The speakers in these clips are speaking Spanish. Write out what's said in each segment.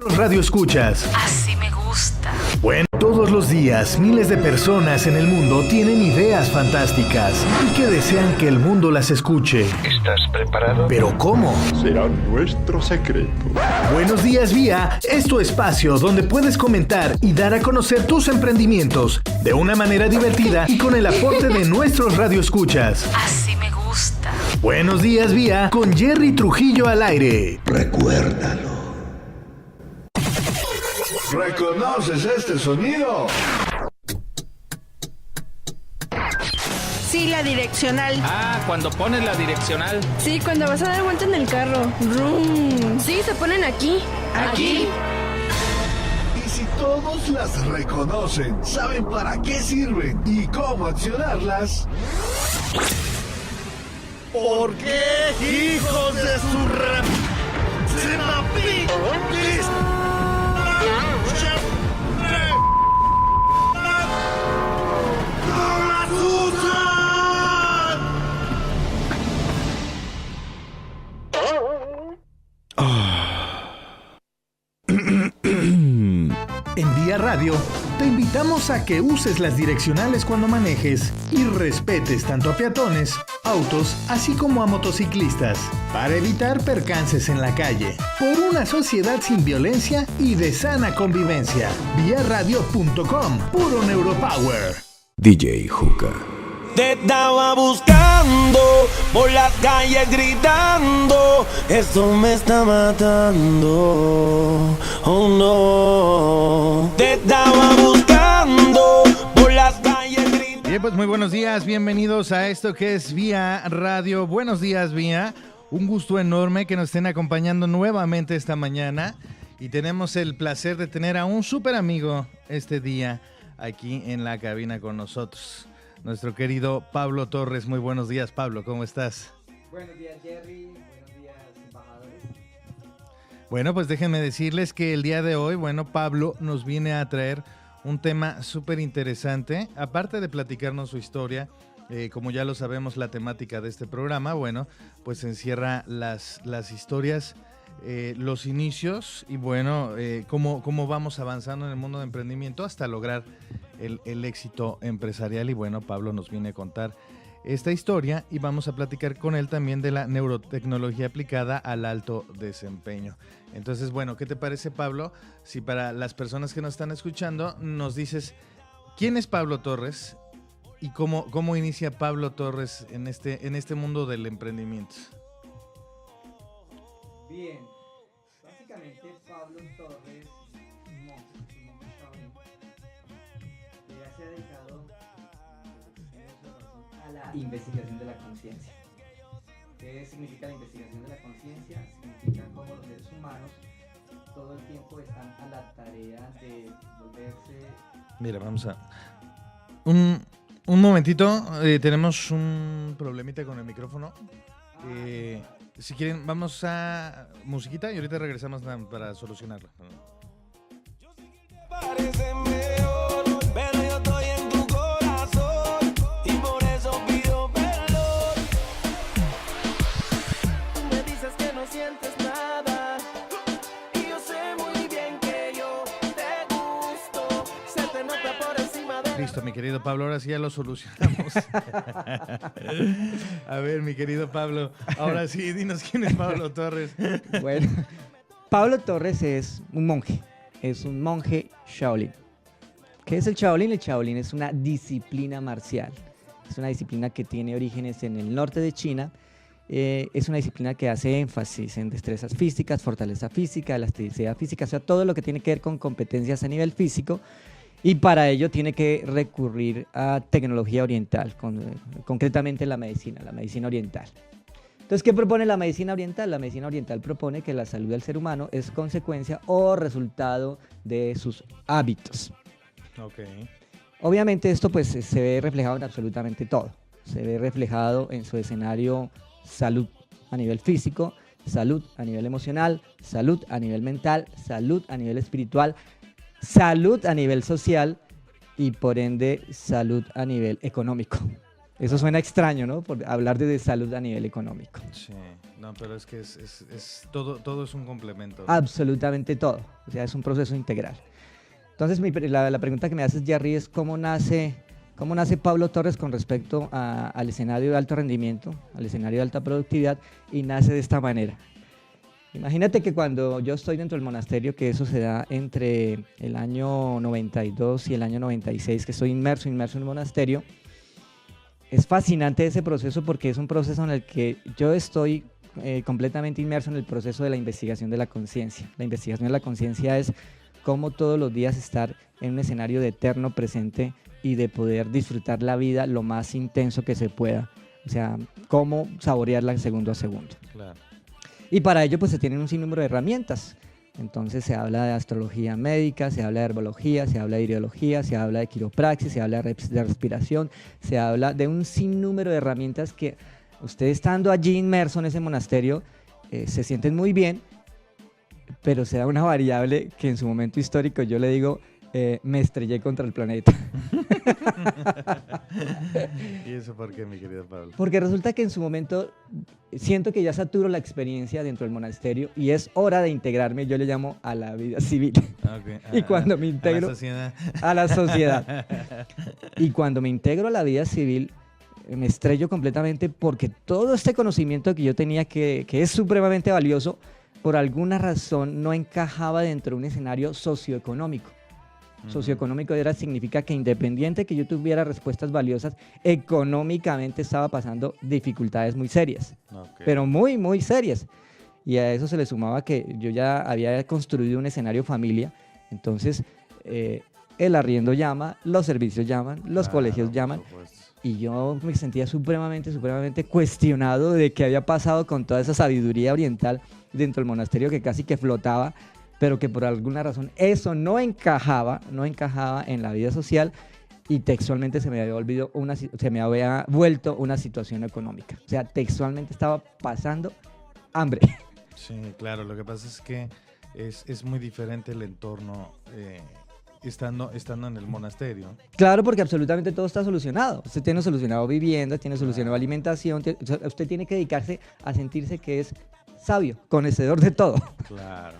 Radio escuchas. Así me gusta. Bueno, todos los días miles de personas en el mundo tienen ideas fantásticas y que desean que el mundo las escuche. ¿Estás preparado? ¿Pero cómo? Será nuestro secreto. Buenos Días Vía es tu espacio donde puedes comentar y dar a conocer tus emprendimientos de una manera divertida y con el aporte de nuestros radioescuchas. Así me gusta. Buenos Días Vía con Jerry Trujillo al aire. Recuérdalo. ¿Reconoces este sonido? Sí, la direccional. Ah, cuando pones la direccional. Sí, cuando vas a dar vuelta en el carro. ¡Rum! Sí, se ponen aquí. Aquí. Y si todos las reconocen, saben para qué sirven y cómo accionarlas. ¿Por qué, hijos de su En Vía Radio, te invitamos a que uses las direccionales cuando manejes y respetes tanto a peatones, autos, así como a motociclistas, para evitar percances en la calle, por una sociedad sin violencia y de sana convivencia. Viaradio.com, puro Neuropower. DJ Juca. Te estaba buscando por las calles gritando, esto me está matando, oh no. Te estaba buscando por las calles gritando. Bien, pues muy buenos días, bienvenidos a esto que es Vía Radio. Buenos días, Vía. Un gusto enorme que nos estén acompañando nuevamente esta mañana y tenemos el placer de tener a un súper amigo este día aquí en la cabina con nosotros. Nuestro querido Pablo Torres. Muy buenos días, Pablo, ¿cómo estás? Buenos días, Jerry. Buenos días, embajadores. Bueno, pues déjenme decirles que el día de hoy, Pablo nos viene a traer un tema súper interesante. Aparte de platicarnos su historia, como ya lo sabemos, la temática de este programa, pues encierra las historias, los inicios y cómo vamos avanzando en el mundo de emprendimiento hasta lograr el éxito empresarial. Y Pablo nos viene a contar esta historia y vamos a platicar con él también de la neurotecnología aplicada al alto desempeño. Entonces, ¿qué te parece, Pablo? Si para las personas que nos están escuchando nos dices quién es Pablo Torres y cómo inicia Pablo Torres en este mundo del emprendimiento. Bien, básicamente Pablo Torres, un monje Shaolin, se ha dedicado a la investigación de la conciencia. ¿Qué significa la investigación de la conciencia? Significa cómo los seres humanos todo el tiempo están a la tarea de volverse... Mira, vamos a... Un momentito, tenemos un problemita con el micrófono. Si quieren, vamos a musiquita y ahorita regresamos para solucionarlo. Parece mejor, pero yo estoy en tu corazón y por eso pido perdón. Tú me dices que no sientes nada y yo sé muy bien que yo te gusto. Se te nota por encima de... Listo, mi querido Pablo, ahora sí ya lo solucionamos. A ver, mi querido Pablo, ahora sí, dinos quién es Pablo Torres. Bueno, Pablo Torres es un monje Shaolin. ¿Qué es el Shaolin? El Shaolin es una disciplina marcial. Es una disciplina que tiene orígenes en el norte de China. Es una disciplina que hace énfasis en destrezas físicas, fortaleza física, elasticidad física, o sea, todo lo que tiene que ver con competencias a nivel físico. Y para ello tiene que recurrir a tecnología oriental, concretamente la medicina oriental. Entonces, ¿qué propone la medicina oriental? La medicina oriental propone que la salud del ser humano es consecuencia o resultado de sus hábitos. Okay. Obviamente esto pues se ve reflejado en absolutamente todo. Se ve reflejado en su escenario salud a nivel físico, salud a nivel emocional, salud a nivel mental, salud a nivel espiritual, salud a nivel social y por ende salud a nivel económico. Eso suena extraño, ¿no? Por hablar de salud a nivel económico. Sí. No, pero es que todo es un complemento, ¿no? Absolutamente todo. O sea, es un proceso integral. Entonces, la pregunta que me haces, Jerry, es ¿cómo nace Pablo Torres con respecto al escenario de alto rendimiento, al escenario de alta productividad? Y nace de esta manera. Imagínate que cuando yo estoy dentro del monasterio, que eso se da entre el año 92 y el año 96, que estoy inmerso en el monasterio, es fascinante ese proceso porque es un proceso en el que yo estoy completamente inmerso en el proceso de la investigación de la conciencia. La investigación de la conciencia es cómo todos los días estar en un escenario de eterno presente y de poder disfrutar la vida lo más intenso que se pueda. O sea, cómo saborearla segundo a segundo. Claro. Y para ello pues se tienen un sinnúmero de herramientas. Entonces se habla de astrología médica, se habla de herbología, se habla de iriología, se habla de quiropraxis, se habla de respiración, se habla de un sinnúmero de herramientas que usted estando allí inmerso en ese monasterio se sienten muy bien, pero se da una variable que en su momento histórico yo le digo, me estrellé contra el planeta. ¿Y eso por qué, mi querido Pablo? Porque resulta que en su momento siento que ya saturo la experiencia dentro del monasterio y es hora de integrarme, yo le llamo a la vida civil. Okay. Y cuando me integro a la sociedad. Y cuando me integro a la vida civil, me estrello completamente porque todo este conocimiento que yo tenía que es supremamente valioso, por alguna razón no encajaba dentro de un escenario socioeconómico. Socioeconómico significa que independiente que yo tuviera respuestas valiosas, económicamente estaba pasando dificultades muy serias, pero muy, muy serias. Y a eso se le sumaba que yo ya había construido un escenario familia, entonces el arriendo llama, los servicios llaman, los colegios llaman, y yo me sentía supremamente cuestionado de qué había pasado con toda esa sabiduría oriental dentro del monasterio que casi que flotaba, pero que por alguna razón eso no encajaba en la vida social y textualmente se me había vuelto una situación económica. O sea, textualmente estaba pasando hambre. Sí, claro, lo que pasa es que es muy diferente el entorno estando en el monasterio. Claro, porque absolutamente todo está solucionado. Usted tiene solucionado vivienda, tiene solucionado alimentación, usted tiene que dedicarse a sentirse que es sabio, conocedor de todo. Claro.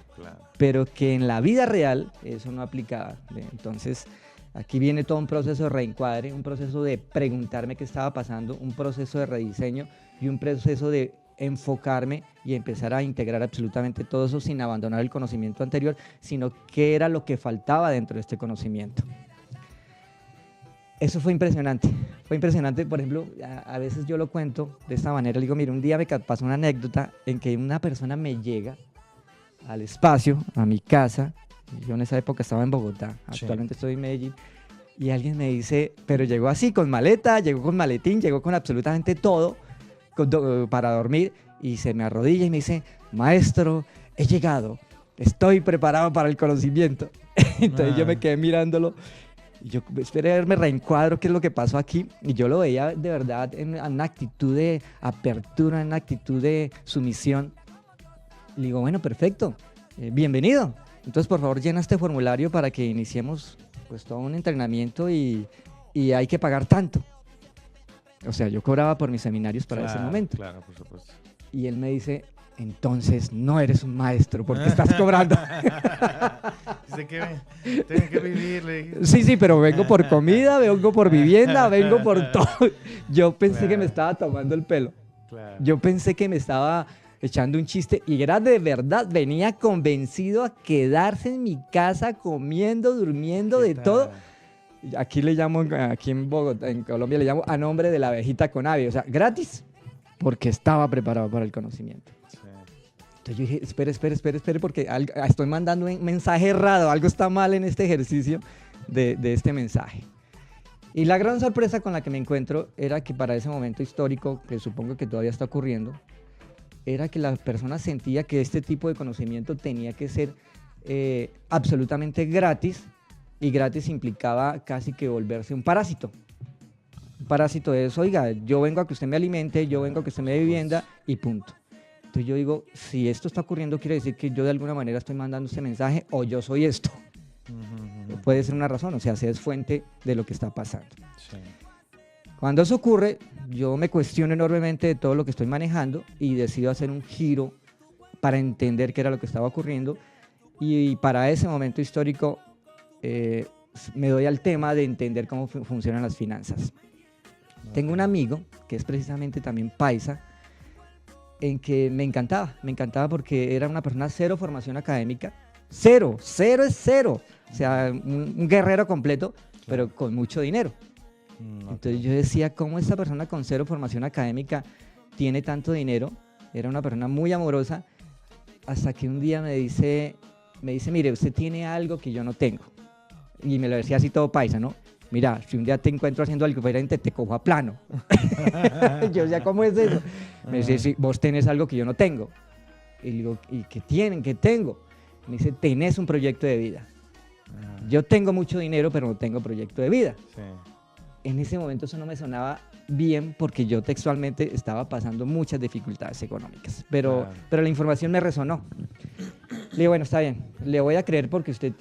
Pero que en la vida real eso no aplicaba. Entonces, aquí viene todo un proceso de reencuadre, un proceso de preguntarme qué estaba pasando, un proceso de rediseño y un proceso de enfocarme y empezar a integrar absolutamente todo eso sin abandonar el conocimiento anterior, sino qué era lo que faltaba dentro de este conocimiento. Eso fue impresionante, por ejemplo, a veces yo lo cuento de esta manera, le digo, mire, un día me pasó una anécdota en que una persona me llega al espacio, a mi casa, yo en esa época estaba en Bogotá, actualmente estoy en Medellín, y alguien me dice, pero llegó así, con maleta, llegó con maletín, llegó con absolutamente todo para dormir, y se me arrodilla y me dice, maestro, he llegado, estoy preparado para el conocimiento. Entonces yo me quedé mirándolo, y yo esperé verme reencuadro qué es lo que pasó aquí, y yo lo veía de verdad en una actitud de apertura, en una actitud de sumisión. Le digo, bueno, perfecto, bienvenido. Entonces, por favor, llena este formulario para que iniciemos pues todo un entrenamiento y hay que pagar tanto. O sea, yo cobraba por mis seminarios para ese momento. Claro, por supuesto. Y él me dice, entonces no eres un maestro porque estás cobrando. Dice que tengo que vivir. Le dije. Sí, pero vengo por comida, vengo por vivienda, vengo por todo. Yo pensé que me estaba tomando el pelo. Claro. Yo pensé que me estaba echando un chiste y era de verdad, venía convencido a quedarse en mi casa comiendo, durmiendo, de todo. Aquí le llamo, aquí en Bogotá, en Colombia le llamo a nombre de la abejita con ave, o sea, gratis, porque estaba preparado para el conocimiento. Sí. Entonces yo dije, espere, porque estoy mandando un mensaje errado, algo está mal en este ejercicio de este mensaje. Y la gran sorpresa con la que me encuentro era que para ese momento histórico, que supongo que todavía está ocurriendo, era que la persona sentía que este tipo de conocimiento tenía que ser absolutamente gratis, y gratis implicaba casi que volverse un parásito. Un parásito es, oiga, yo vengo a que usted me alimente, yo vengo a que usted me dé vivienda y punto. Entonces yo digo, si esto está ocurriendo, quiere decir que yo de alguna manera estoy mandando este mensaje o yo soy esto. Puede ser una razón, o sea, se es fuente de lo que está pasando. Sí. Cuando eso ocurre, yo me cuestiono enormemente de todo lo que estoy manejando y decido hacer un giro para entender qué era lo que estaba ocurriendo. Y para ese momento histórico me doy al tema de entender cómo funcionan las finanzas. Tengo un amigo que es precisamente también paisa, en que me encantaba porque era una persona cero formación académica, cero es cero, o sea, un guerrero completo, pero con mucho dinero. Entonces yo decía, ¿cómo esta persona con cero formación académica tiene tanto dinero? Era una persona muy amorosa, hasta que un día me dice, mire, usted tiene algo que yo no tengo. Y me lo decía así todo paisa, ¿no? Mira, si un día te encuentro haciendo algo diferente, te cojo a plano. Yo decía, ¿cómo es eso? Me dice, sí, vos tenés algo que yo no tengo. Y le digo, ¿y qué tienen? ¿Qué tengo? Me dice, tenés un proyecto de vida. Yo tengo mucho dinero, pero no tengo proyecto de vida. Sí. En ese momento eso no me sonaba bien porque yo textualmente estaba pasando muchas dificultades económicas, pero la información me resonó. Le digo, bueno, está bien, le voy a creer porque usted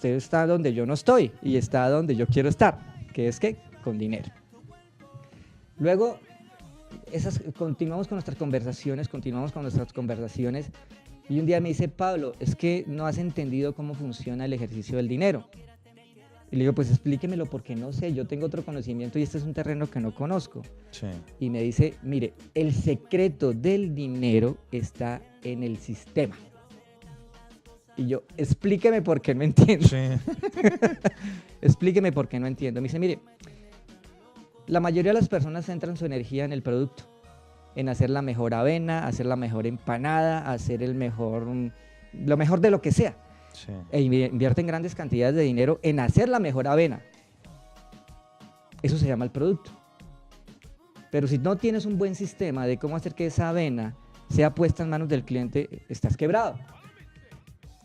está donde yo no estoy y está donde yo quiero estar, que es que con dinero. Luego, continuamos con nuestras conversaciones y un día me dice, Pablo, es que no has entendido cómo funciona el ejercicio del dinero. Y le digo, pues explíquemelo porque no sé, yo tengo otro conocimiento y este es un terreno que no conozco. Sí. Y me dice, mire, el secreto del dinero está en el sistema. Y yo, explíqueme por qué no entiendo. Sí. Explíqueme por qué no entiendo. Me dice, mire, la mayoría de las personas centran su energía en el producto, en hacer la mejor avena, hacer la mejor empanada, hacer lo mejor de lo que sea. Sí. E invierten grandes cantidades de dinero en hacer la mejor avena. Eso se llama el producto. Pero si no tienes un buen sistema de cómo hacer que esa avena sea puesta en manos del cliente, estás quebrado.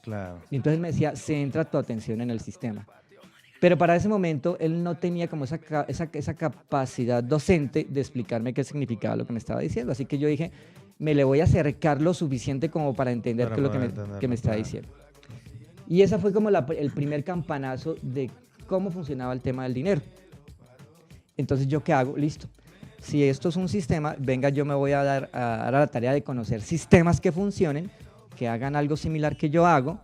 Claro. Y entonces me decía, centra tu atención en el sistema. Pero para ese momento él no tenía como esa capacidad docente de explicarme qué significaba lo que me estaba diciendo. Así que yo dije, me le voy a acercar lo suficiente como para entender qué es lo que me está diciendo. Y esa fue como el primer campanazo de cómo funcionaba el tema del dinero. Entonces, ¿yo qué hago? Listo. Si esto es un sistema, venga, yo me voy a dar a la tarea de conocer sistemas que funcionen, que hagan algo similar que yo hago,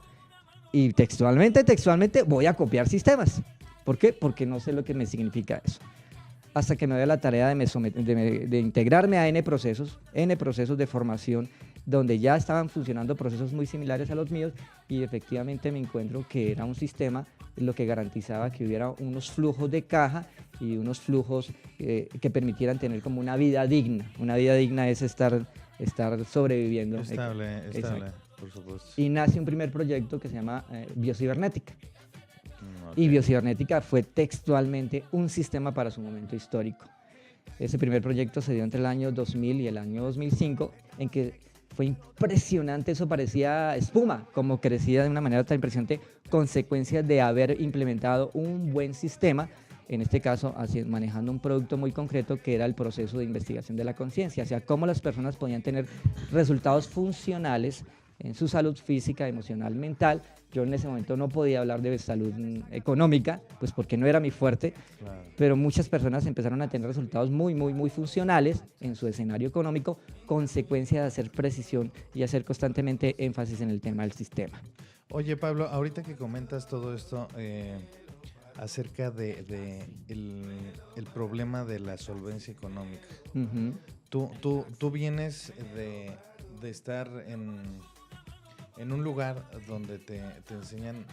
y textualmente voy a copiar sistemas. ¿Por qué? Porque no sé lo que me significa eso. Hasta que me doy a la tarea de integrarme a N procesos de formación, donde ya estaban funcionando procesos muy similares a los míos, y efectivamente me encuentro que era un sistema lo que garantizaba que hubiera unos flujos de caja y unos flujos que permitieran tener como una vida digna. Una vida digna es estar sobreviviendo. Estable, por supuesto. Y nace un primer proyecto que se llama Biocibernética. Y Biocibernética fue textualmente un sistema para su momento histórico. Ese primer proyecto se dio entre el año 2000 y el año 2005, en que fue impresionante, eso parecía espuma, como crecía de una manera tan impresionante, consecuencia de haber implementado un buen sistema, en este caso manejando un producto muy concreto que era el proceso de investigación de la conciencia, o sea, cómo las personas podían tener resultados funcionales en su salud física, emocional, mental. Yo en ese momento no podía hablar de salud económica, pues porque no era mi fuerte, claro. Pero muchas personas empezaron a tener resultados muy funcionales en su escenario económico, consecuencia de hacer precisión y hacer constantemente énfasis en el tema del sistema. Oye, Pablo, ahorita que comentas todo esto acerca de el problema de la solvencia económica, tú vienes de estar en un lugar donde te enseñan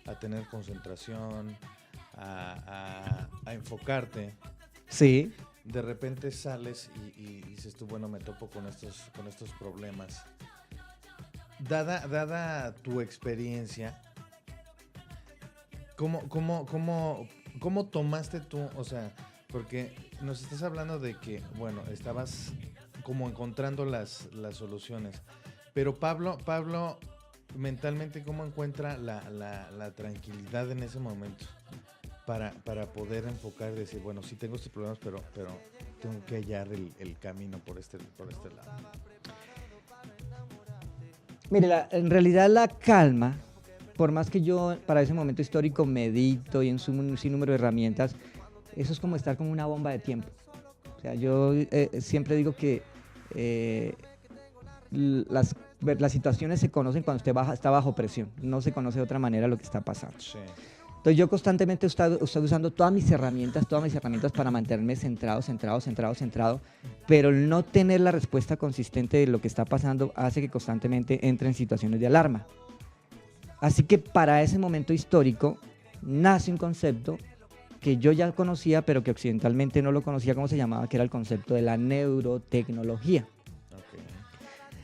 a tener concentración, a enfocarte. Sí. De repente sales y dices tú, bueno, me topo con estos problemas. Dada tu experiencia, ¿cómo tomaste tú? O sea, porque nos estás hablando de que, bueno, estabas como encontrando las soluciones. Pero Pablo, mentalmente, ¿cómo encuentra la tranquilidad en ese momento para poder enfocar y decir, bueno, sí tengo estos problemas, pero tengo que hallar el camino por este lado? Mire, en realidad la calma, por más que yo para ese momento histórico medito y en un sinnúmero de herramientas, eso es como estar como una bomba de tiempo. O sea, yo siempre digo que las situaciones se conocen cuando usted está bajo presión, no se conoce de otra manera lo que está pasando. Sí. Entonces yo constantemente estoy usando todas mis herramientas para mantenerme centrado, pero el no tener la respuesta consistente de lo que está pasando hace que constantemente entre en situaciones de alarma. Así que para ese momento histórico nace un concepto que yo ya conocía, pero que occidentalmente no lo conocía, ¿cómo se llamaba? Que era el concepto de la neurotecnología.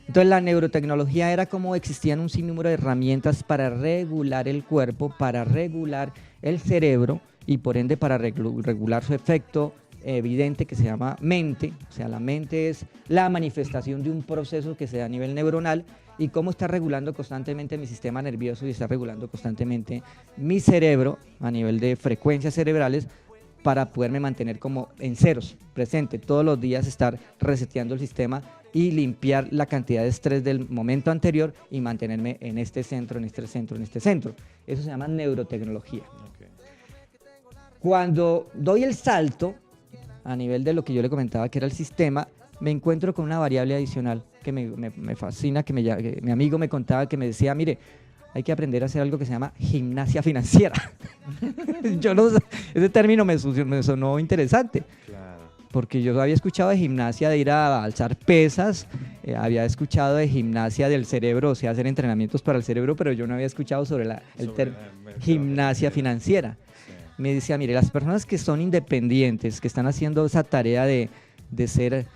Entonces la neurotecnología era como existían un sinnúmero de herramientas para regular el cuerpo, para regular el cerebro y por ende para regular su efecto evidente que se llama mente. O sea, la mente es la manifestación de un proceso que se da a nivel neuronal y cómo está regulando constantemente mi sistema nervioso y está regulando constantemente mi cerebro a nivel de frecuencias cerebrales para poderme mantener como en ceros, presente, todos los días estar reseteando el sistema y limpiar la cantidad de estrés del momento anterior y mantenerme en este centro, en este centro, en este centro. Eso se llama neurotecnología. Okay. Cuando doy el salto a nivel de lo que yo le comentaba que era el sistema, me encuentro con una variable adicional que me fascina, que mi amigo me contaba, que me decía, mire, hay que aprender a hacer algo que se llama gimnasia financiera. Ese término me sonó interesante. Claro. Porque yo había escuchado de gimnasia de ir a alzar pesas, había escuchado de gimnasia del cerebro, o sea, hacer entrenamientos para el cerebro, pero yo no había escuchado sobre el término gimnasia financiera. Sí. Me decía, mire, las personas que son independientes, que están haciendo esa tarea de ser,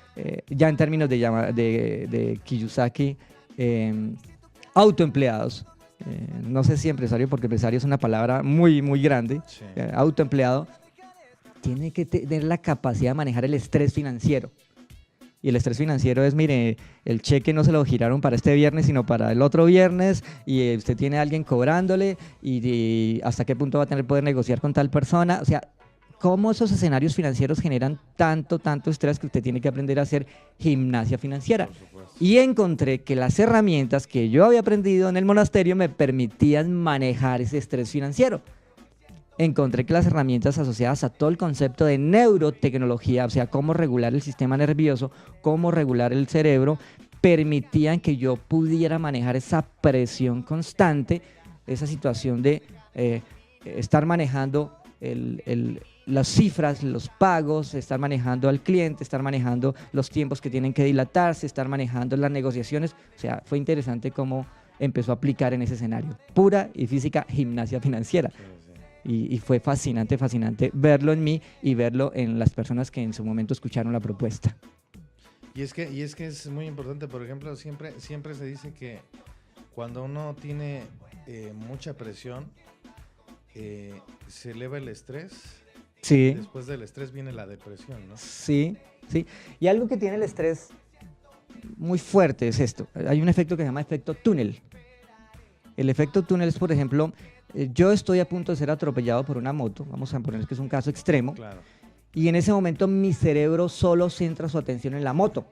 ya en términos de Kiyosaki, autoempleados, no sé si empresario, porque empresario es una palabra muy, muy grande, sí. Autoempleado, tiene que tener la capacidad de manejar el estrés financiero. Y el estrés financiero es, mire, el cheque no se lo giraron para este viernes, sino para el otro viernes, y usted tiene a alguien cobrándole, y hasta qué punto va a poder negociar con tal persona. O sea, cómo esos escenarios financieros generan tanto estrés que usted tiene que aprender a hacer gimnasia financiera. Y encontré que las herramientas que yo había aprendido en el monasterio me permitían manejar ese estrés financiero. Encontré que las herramientas asociadas a todo el concepto de neurotecnología, o sea, cómo regular el sistema nervioso, cómo regular el cerebro, permitían que yo pudiera manejar esa presión constante, esa situación de estar manejando las cifras, los pagos, estar manejando al cliente, estar manejando los tiempos que tienen que dilatarse, estar manejando las negociaciones. O sea, fue interesante cómo empezó a aplicar en ese escenario. Pura y física gimnasia financiera. Y fue fascinante verlo en mí y verlo en las personas que en su momento escucharon la propuesta. Y es que es muy importante, por ejemplo, siempre se dice que cuando uno tiene mucha presión, se eleva el estrés. Sí. Después del estrés viene la depresión, ¿no? Sí. Y algo que tiene el estrés muy fuerte es esto. Hay un efecto que se llama efecto túnel. El efecto túnel es, por ejemplo, yo estoy a punto de ser atropellado por una moto, vamos a poner que es un caso extremo, claro. Y en ese momento mi cerebro solo centra su atención en la moto.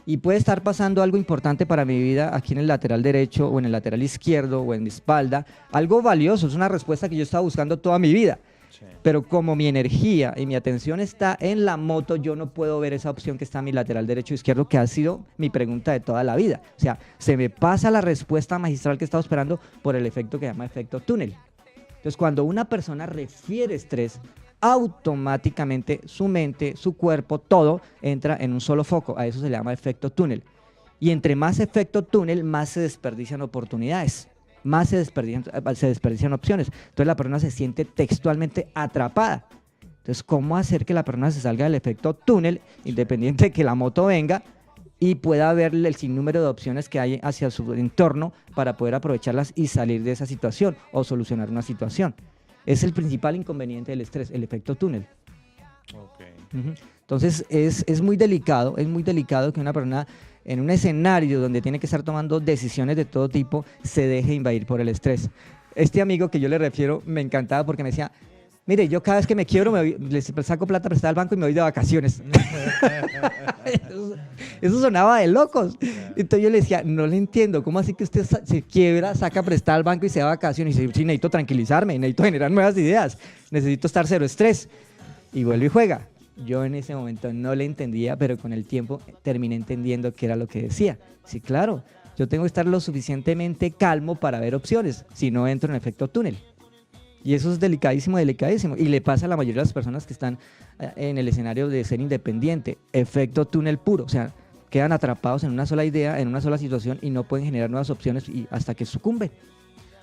Y puede estar pasando algo importante para mi vida aquí en el lateral derecho o en el lateral izquierdo o en mi espalda, algo valioso, es una respuesta que yo estaba buscando toda mi vida. Sí. Pero como mi energía y mi atención está en la moto, yo no puedo ver esa opción que está a mi lateral derecho o izquierdo, que ha sido mi pregunta de toda la vida. O sea, se me pasa la respuesta magistral que estaba esperando por el efecto que se llama efecto túnel. Entonces, cuando una persona refiere estrés, automáticamente su mente, su cuerpo, todo entra en un solo foco. A eso se le llama efecto túnel. Y entre más efecto túnel, más se desperdician oportunidades. Más se desperdician opciones. Entonces la persona se siente textualmente atrapada. Entonces, ¿cómo hacer que la persona se salga del efecto túnel, independiente de que la moto venga, y pueda ver el sinnúmero de opciones que hay hacia su entorno para poder aprovecharlas y salir de esa situación o solucionar una situación? Es el principal inconveniente del estrés, el efecto túnel. Okay. Entonces, es muy delicado que una persona en un escenario donde tiene que estar tomando decisiones de todo tipo, se deje invadir por el estrés. Este amigo que yo le refiero me encantaba porque me decía, Mire, yo cada vez que me quiebro, les saco plata prestada al banco y me voy de vacaciones. Eso sonaba de locos. Entonces yo le decía, no le entiendo, ¿cómo así que usted se quiebra, saca prestada al banco y se va de vacaciones? Y dice, sí, necesito tranquilizarme, necesito generar nuevas ideas, necesito estar cero estrés. Y vuelve y juega. Yo en ese momento no le entendía, pero con el tiempo terminé entendiendo qué era lo que decía. Sí, claro, yo tengo que estar lo suficientemente calmo para ver opciones, si no entro en efecto túnel. Y eso es delicadísimo, delicadísimo. Y le pasa a la mayoría de las personas que están en el escenario de ser independiente. Efecto túnel puro. O sea, quedan atrapados en una sola idea, en una sola situación y no pueden generar nuevas opciones hasta que sucumben.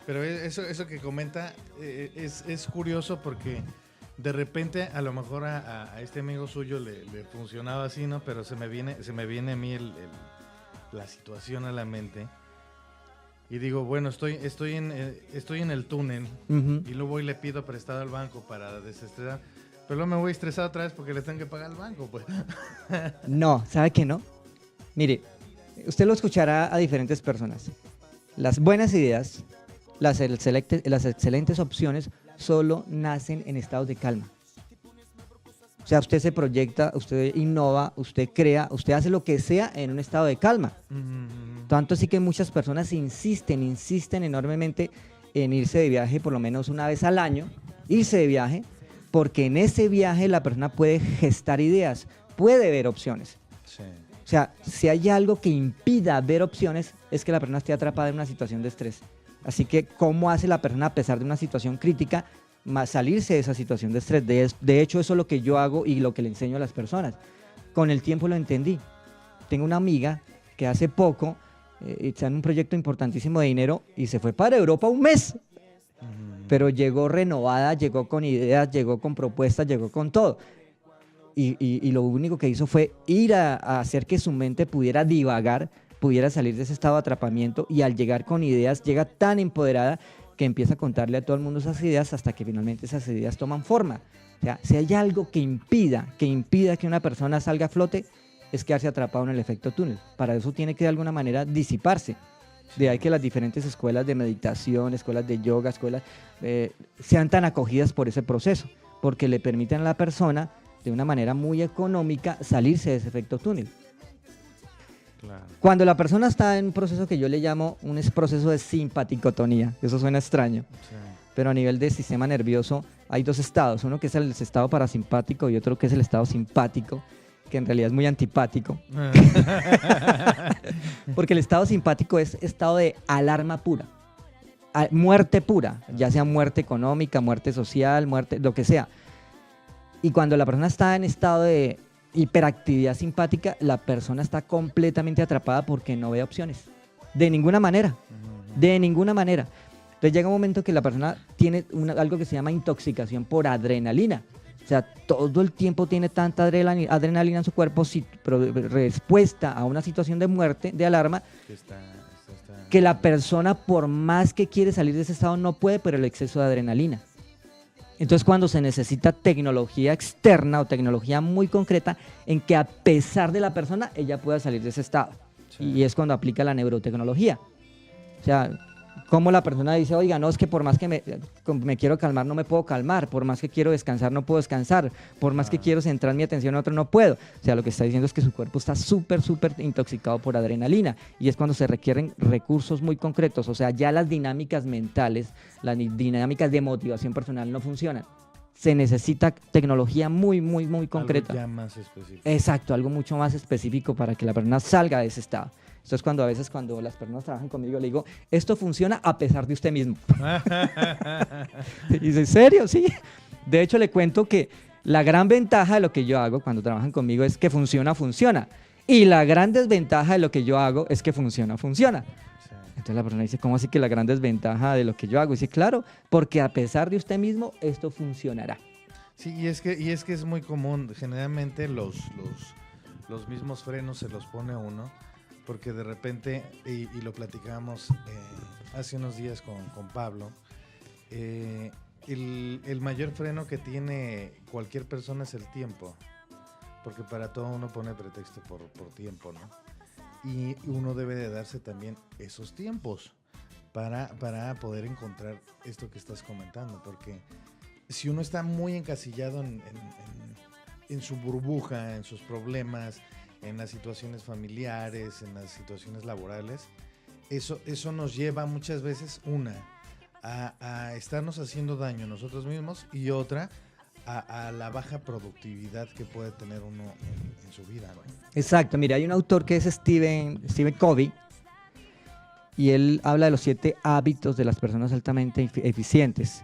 Pero eso que comenta es curioso porque de repente a lo mejor a este amigo suyo le funcionaba así, ¿no? Pero se me viene a mí la situación a la mente. Y digo, bueno, estoy en el túnel y luego voy y le pido prestado al banco para desestresar. Pero luego me voy estresado otra vez porque le tengo que pagar al banco, pues. No, ¿sabe qué no? Mire, usted lo escuchará a diferentes personas. Las buenas ideas, las excelentes opciones, solo nacen en estados de calma. O sea, usted se proyecta, usted innova, usted crea, usted hace lo que sea en un estado de calma. Tanto así que muchas personas insisten enormemente en irse de viaje por lo menos una vez al año, irse de viaje, porque en ese viaje la persona puede gestar ideas, puede ver opciones. Sí. O sea, si hay algo que impida ver opciones, es que la persona esté atrapada en una situación de estrés. Así que, ¿cómo hace la persona a pesar de una situación crítica salirse de esa situación de estrés? De hecho, eso es lo que yo hago y lo que le enseño a las personas. Con el tiempo lo entendí. Tengo una amiga que hace poco está en un proyecto importantísimo de dinero y se fue para Europa un mes. Pero llegó renovada, llegó con ideas, llegó con propuestas, llegó con todo. Y lo único que hizo fue ir a hacer que su mente pudiera divagar, pudiera salir de ese estado de atrapamiento, y al llegar con ideas, llega tan empoderada que empieza a contarle a todo el mundo esas ideas hasta que finalmente esas ideas toman forma. O sea, si hay algo que impida que una persona salga a flote, es quedarse atrapado en el efecto túnel. Para eso tiene que de alguna manera disiparse. De ahí que las diferentes escuelas de meditación, escuelas de yoga, sean tan acogidas por ese proceso, porque le permiten a la persona de una manera muy económica salirse de ese efecto túnel. Claro. Cuando la persona está en un proceso que yo le llamo un proceso de simpaticotonía, eso suena extraño, Sí. pero a nivel de sistema nervioso hay dos estados, uno que es el estado parasimpático y otro que es el estado simpático, que en realidad es muy antipático. Porque el estado simpático es estado de alarma pura, muerte pura, ya sea muerte económica, muerte social, muerte, lo que sea. Y cuando la persona está en estado de hiperactividad simpática, la persona está completamente atrapada porque no ve opciones. De ninguna manera. De ninguna manera. Entonces llega un momento que la persona tiene algo que se llama intoxicación por adrenalina. O sea, todo el tiempo tiene tanta adrenalina en su cuerpo, respuesta a una situación de muerte, de alarma, que la persona, por más que quiere salir de ese estado, no puede por el exceso de adrenalina. Entonces, cuando se necesita tecnología externa o tecnología muy concreta en que a pesar de la persona, ella pueda salir de ese estado. Sí. Y es cuando aplica la neurotecnología. O sea, como la persona dice, oiga, no, es que por más que me quiero calmar, no me puedo calmar. Por más que quiero descansar, no puedo descansar. Por más que quiero centrar mi atención en otro, no puedo. O sea, lo que está diciendo es que su cuerpo está súper intoxicado por adrenalina. Y es cuando se requieren recursos muy concretos. O sea, ya las dinámicas mentales, las dinámicas de motivación personal no funcionan. Se necesita tecnología muy concreta. Algo ya más específico. Exacto, algo mucho más específico para que la persona salga de ese estado. Esto es cuando a veces cuando las personas trabajan conmigo le digo, esto funciona a pesar de usted mismo. Y dice, ¿en serio? Sí. De hecho, le cuento que la gran ventaja de lo que yo hago cuando trabajan conmigo es que funciona. Y la gran desventaja de lo que yo hago es que funciona. Sí. Entonces la persona dice, ¿cómo así que la gran desventaja de lo que yo hago? Y dice, claro, porque a pesar de usted mismo, esto funcionará. Sí, y es que es muy común. Generalmente los mismos frenos se los pone uno. Porque de repente, y lo platicábamos hace unos días con Pablo, el mayor freno que tiene cualquier persona es el tiempo, porque para todo uno pone pretexto por tiempo, ¿no? Y uno debe de darse también esos tiempos para poder encontrar esto que estás comentando, porque si uno está muy encasillado en su burbuja, en sus problemas, en las situaciones familiares, en las situaciones laborales, eso nos lleva muchas veces, a estarnos haciendo daño nosotros mismos, y otra, a la baja productividad que puede tener uno en su vida, ¿no? Exacto, mira, hay un autor que es Stephen Covey, y él habla de los 7 hábitos de las personas altamente eficientes.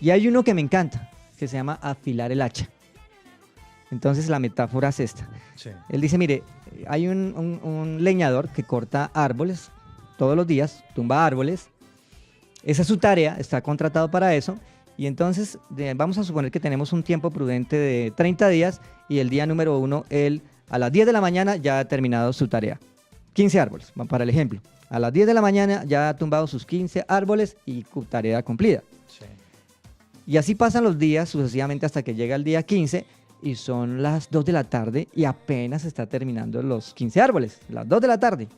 Y hay uno que me encanta, que se llama afilar el hacha. Entonces la metáfora es esta. Sí. Él dice, mire, hay un leñador que corta árboles todos los días, tumba árboles. Esa es su tarea, está contratado para eso. Y entonces vamos a suponer que tenemos un tiempo prudente de 30 días y el día número 1, él a las 10 de la mañana ya ha terminado su tarea. 15 árboles, para el ejemplo. A las 10 de la mañana ya ha tumbado sus 15 árboles y tarea cumplida. Sí. Y así pasan los días sucesivamente hasta que llega el día 15 y son las 2 de la tarde y apenas está terminando los 15 árboles, las 2 de la tarde.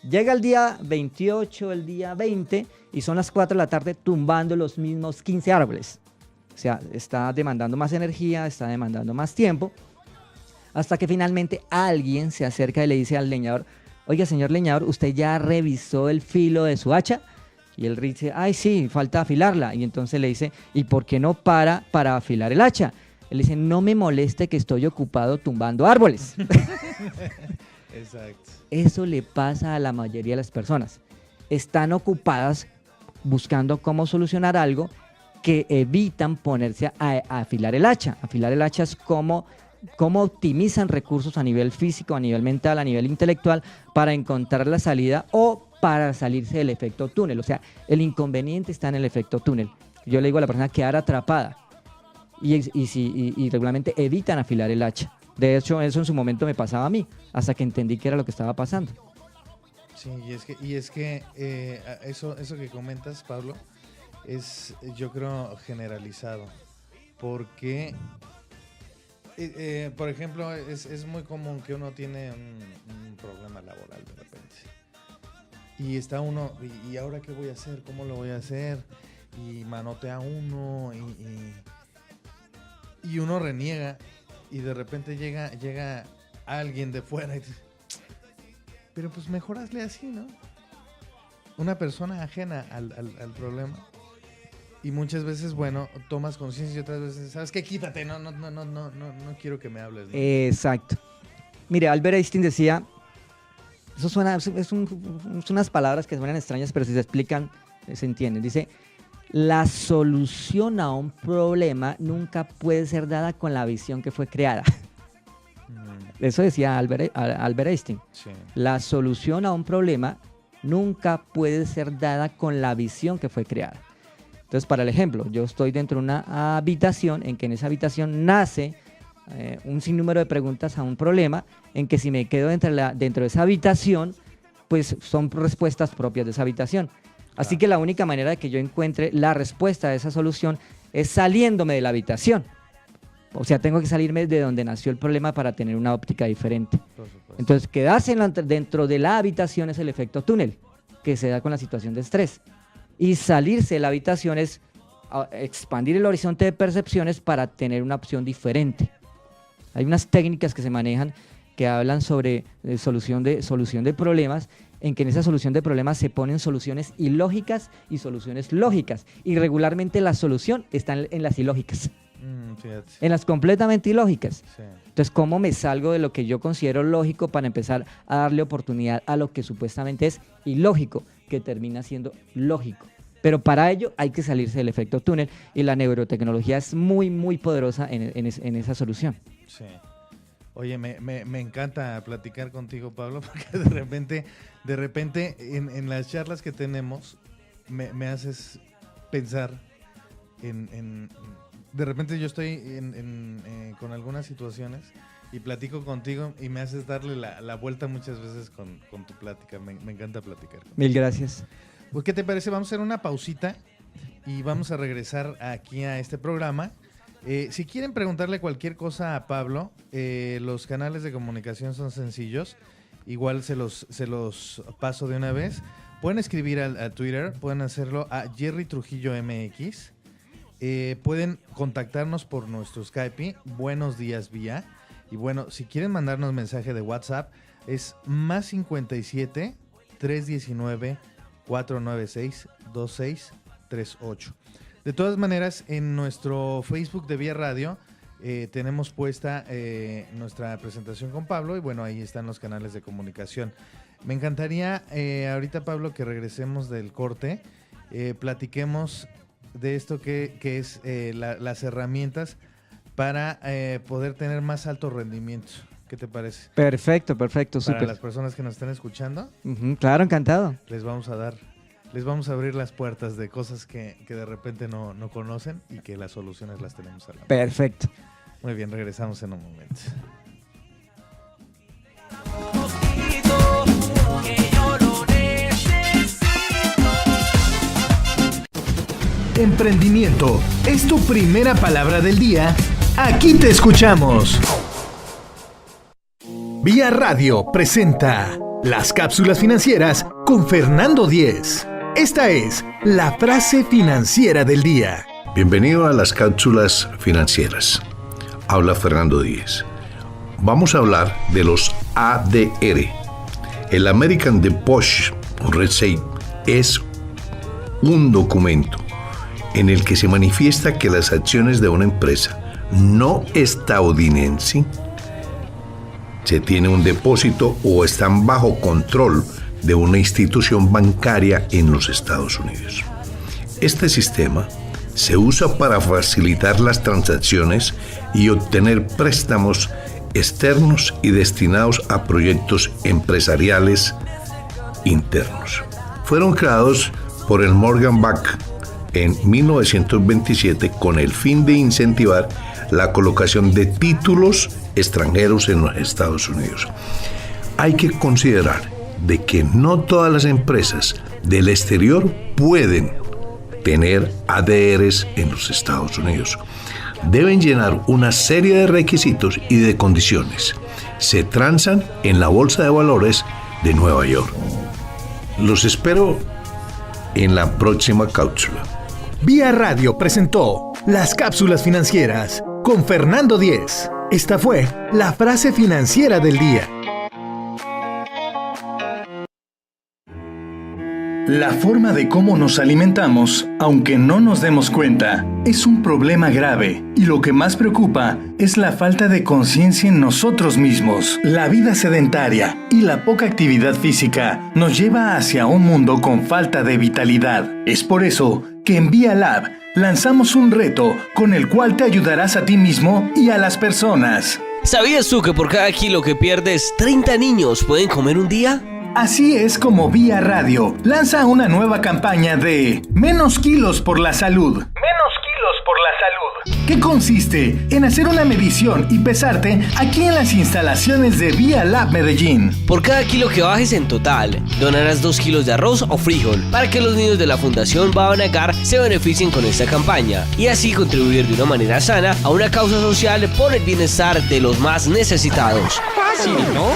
Llega el día 28, el día 20 y son las 4 de la tarde tumbando los mismos 15 árboles. O sea, está demandando más energía, está demandando más tiempo, hasta que finalmente alguien se acerca y le dice al leñador, oiga, señor leñador, ¿usted ya revisó el filo de su hacha? Y él dice, ay, sí, falta afilarla. Y entonces le dice, ¿y por qué no para afilar el hacha? Él dice, no me moleste que estoy ocupado tumbando árboles. Exacto. Eso le pasa a la mayoría de las personas. Están ocupadas buscando cómo solucionar algo que evitan ponerse a afilar el hacha. Afilar el hacha es cómo optimizan recursos a nivel físico, a nivel mental, a nivel intelectual, para encontrar la salida o para salirse del efecto túnel. O sea, el inconveniente está en el efecto túnel. Yo le digo a la persona quedar atrapada y regularmente evitan afilar el hacha. De hecho, eso en su momento me pasaba a mí, hasta que entendí qué era lo que estaba pasando. Sí, y es que eso que comentas, Pablo, es, yo creo, generalizado. Porque, por ejemplo, es muy común que uno tiene un problema laboral de repente. Y está uno, ¿y ahora qué voy a hacer? ¿Cómo lo voy a hacer? Y manotea uno, y uno reniega. Y de repente llega alguien de fuera y dice, pero pues mejor hazle así, ¿no? Una persona ajena al problema. Y muchas veces, bueno, tomas conciencia y otras veces, ¿sabes qué? Quítate, no quiero que me hables, ¿no? Exacto. Mire, Albert Einstein decía, eso suena, son unas palabras que suenan extrañas, pero si se explican, se entienden. Dice, la solución a un problema nunca puede ser dada con la visión que fue creada. Eso decía Albert Einstein. Sí. La solución a un problema nunca puede ser dada con la visión que fue creada. Entonces, para el ejemplo, yo estoy dentro de una habitación en que en esa habitación nace un sinnúmero de preguntas a un problema, en que si me quedo dentro de esa habitación, pues son respuestas propias de esa habitación. Así que la única manera de que yo encuentre la respuesta a esa solución es saliéndome de la habitación. O sea, tengo que salirme de donde nació el problema para tener una óptica diferente. Entonces, quedarse dentro de la habitación es el efecto túnel, que se da con la situación de estrés. Y salirse de la habitación es expandir el horizonte de percepciones para tener una opción diferente. Hay unas técnicas que se manejan que hablan sobre solución de problemas, en que en esa solución de problemas se ponen soluciones ilógicas y soluciones lógicas. Y regularmente la solución está en las ilógicas. En las completamente ilógicas. Sí. Entonces, ¿cómo me salgo de lo que yo considero lógico para empezar a darle oportunidad a lo que supuestamente es ilógico, que termina siendo lógico? Pero para ello hay que salirse del efecto túnel y la neurotecnología es muy, muy poderosa en esa solución. Sí. Oye, me encanta platicar contigo, Pablo, porque de repente en las charlas que tenemos me haces pensar en de repente yo estoy con algunas situaciones y platico contigo y me haces darle la vuelta muchas veces con tu plática. Me encanta platicar contigo. Mil gracias. Pues, ¿qué te parece? Vamos a hacer una pausita y vamos a regresar aquí a este programa. Si quieren preguntarle cualquier cosa a Pablo, los canales de comunicación son sencillos. Igual se los paso de una vez. Pueden escribir a Twitter, pueden hacerlo a Jerry Trujillo MX. pueden contactarnos por nuestro Skype, Buenos Días Vía. Y bueno, si quieren mandarnos mensaje de WhatsApp, es más 57 319 496 2638. De todas maneras, en nuestro Facebook de Vía Radio tenemos puesta nuestra presentación con Pablo y bueno, ahí están los canales de comunicación. Me encantaría ahorita, Pablo, que regresemos del corte, platiquemos de esto que es las herramientas para poder tener más alto rendimiento. ¿Qué te parece? Perfecto, Para súper. las personas que nos están escuchando, Claro, encantado. les vamos a abrir las puertas de cosas que de repente no conocen y que las soluciones las tenemos a la mano. Perfecto. Muy bien, regresamos en un momento. Emprendimiento es tu primera palabra del día. Aquí te escuchamos. Vía Radio presenta las cápsulas financieras con Fernando Diez. Esta es la frase financiera del día. Bienvenido a las cápsulas financieras. Habla Fernando Díez. Vamos a hablar de los ADR. El American Deposit Receipt es un documento en el que se manifiesta que las acciones de una empresa no estadounidense se tiene un depósito o están bajo control de una institución bancaria en los Estados Unidos. Este sistema se usa para facilitar las transacciones y obtener préstamos externos y destinados a proyectos empresariales internos. Fueron creados por el Morgan Bank en 1927 con el fin de incentivar la colocación de títulos extranjeros en los Estados Unidos. Hay que considerar de que no todas las empresas del exterior pueden tener ADRs en los Estados Unidos. Deben llenar una serie de requisitos y de condiciones. Se transan en la Bolsa de Valores de Nueva York. Los espero en la próxima cápsula. Vía Radio presentó las cápsulas financieras con Fernando Diez. Esta fue la frase financiera del día. La forma de cómo nos alimentamos, aunque no nos demos cuenta, es un problema grave y lo que más preocupa es la falta de conciencia en nosotros mismos. La vida sedentaria y la poca actividad física nos lleva hacia un mundo con falta de vitalidad. Es por eso que en Vía Lab lanzamos un reto con el cual te ayudarás a ti mismo y a las personas. ¿Sabías tú que por cada kilo que pierdes, 30 niños pueden comer un día? Así es como Vía Radio lanza una nueva campaña de Menos kilos por la salud. Menos kilos por la salud. Que consiste en hacer una medición y pesarte aquí en las instalaciones de Vía Lab Medellín. Por cada kilo que bajes en total, donarás 2 kilos de arroz o frijol para que los niños de la Fundación Bavanagar se beneficien con esta campaña y así contribuir de una manera sana a una causa social por el bienestar de los más necesitados. Fácil, ¿no?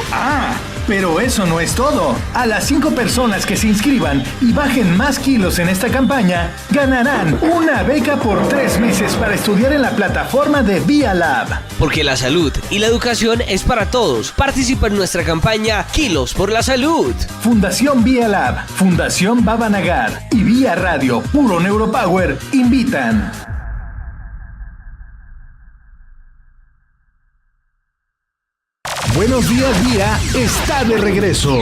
Pero eso no es todo. A las 5 personas que se inscriban y bajen más kilos en esta campaña, ganarán una beca por 3 meses para estudiar en la plataforma de Vía Lab. Porque la salud y la educación es para todos. Participa en nuestra campaña Kilos por la Salud. Fundación Vía Lab, Fundación Bavanagar y Vía Radio Puro Neuropower invitan. Buenos Días Vía está de regreso.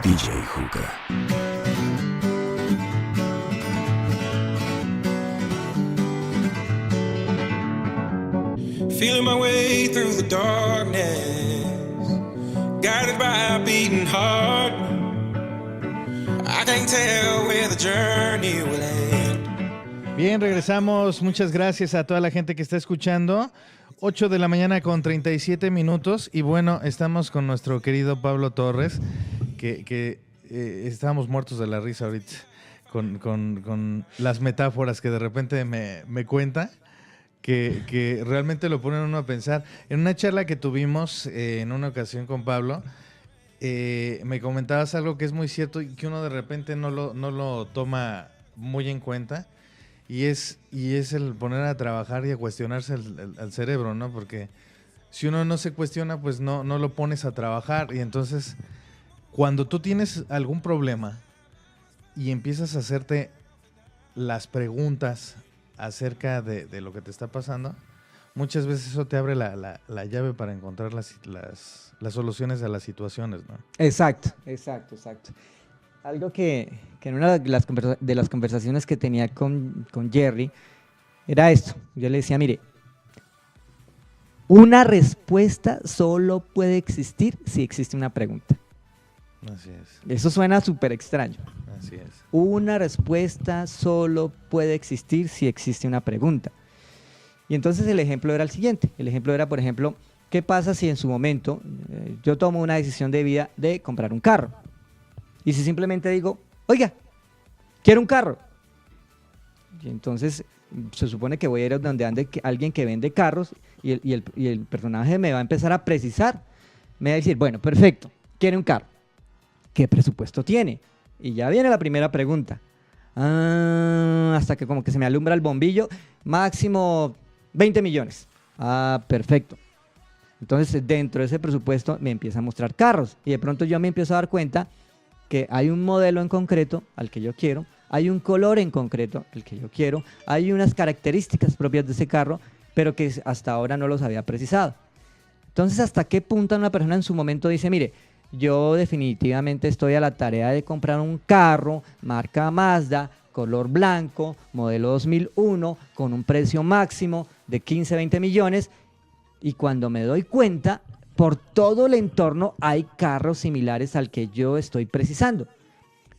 DJ Juca. Feeling my way through the darkness, guided by a beating heart. I can't tell where the journey will end. Bien, regresamos. Muchas gracias a toda la gente que está escuchando. 8 de la mañana con 37 minutos. Y bueno, estamos con nuestro querido Pablo Torres, que estábamos muertos de la risa ahorita con las metáforas que de repente me cuenta. que realmente lo ponen uno a pensar. En una charla que tuvimos en una ocasión con Pablo, me comentabas algo que es muy cierto y que uno de repente no lo toma muy en cuenta, y es el poner a trabajar y a cuestionarse al cerebro, ¿no? Porque si uno no se cuestiona, pues no lo pones a trabajar, y entonces cuando tú tienes algún problema y empiezas a hacerte las preguntas acerca de lo que te está pasando, muchas veces eso te abre la llave para encontrar las soluciones a las situaciones, ¿no? Exacto. Algo que en una de las conversaciones que tenía con Jerry era esto. Yo le decía, mire, una respuesta solo puede existir si existe una pregunta. Así es. Eso suena súper extraño. Así es. Una respuesta solo puede existir si existe una pregunta. Y entonces el ejemplo era el siguiente. El ejemplo era, por ejemplo, ¿qué pasa si en su momento yo tomo una decisión de vida de comprar un carro? Y si simplemente digo, oiga, quiero un carro. Y entonces se supone que voy a ir a donde ande alguien que vende carros y el personaje me va a empezar a precisar. Me va a decir, bueno, perfecto, quiere un carro. ¿Qué presupuesto tiene? Y ya viene la primera pregunta. Hasta que como que se me alumbra el bombillo, máximo 20 millones. Perfecto. Entonces dentro de ese presupuesto me empieza a mostrar carros y de pronto yo me empiezo a dar cuenta que hay un modelo en concreto al que yo quiero, hay un color en concreto al que yo quiero, hay unas características propias de ese carro, pero que hasta ahora no los había precisado. Entonces, ¿hasta qué punto una persona en su momento dice, mire, yo definitivamente estoy a la tarea de comprar un carro, marca Mazda, color blanco, modelo 2001, con un precio máximo de 15, 20 millones, y cuando me doy cuenta, por todo el entorno hay carros similares al que yo estoy precisando,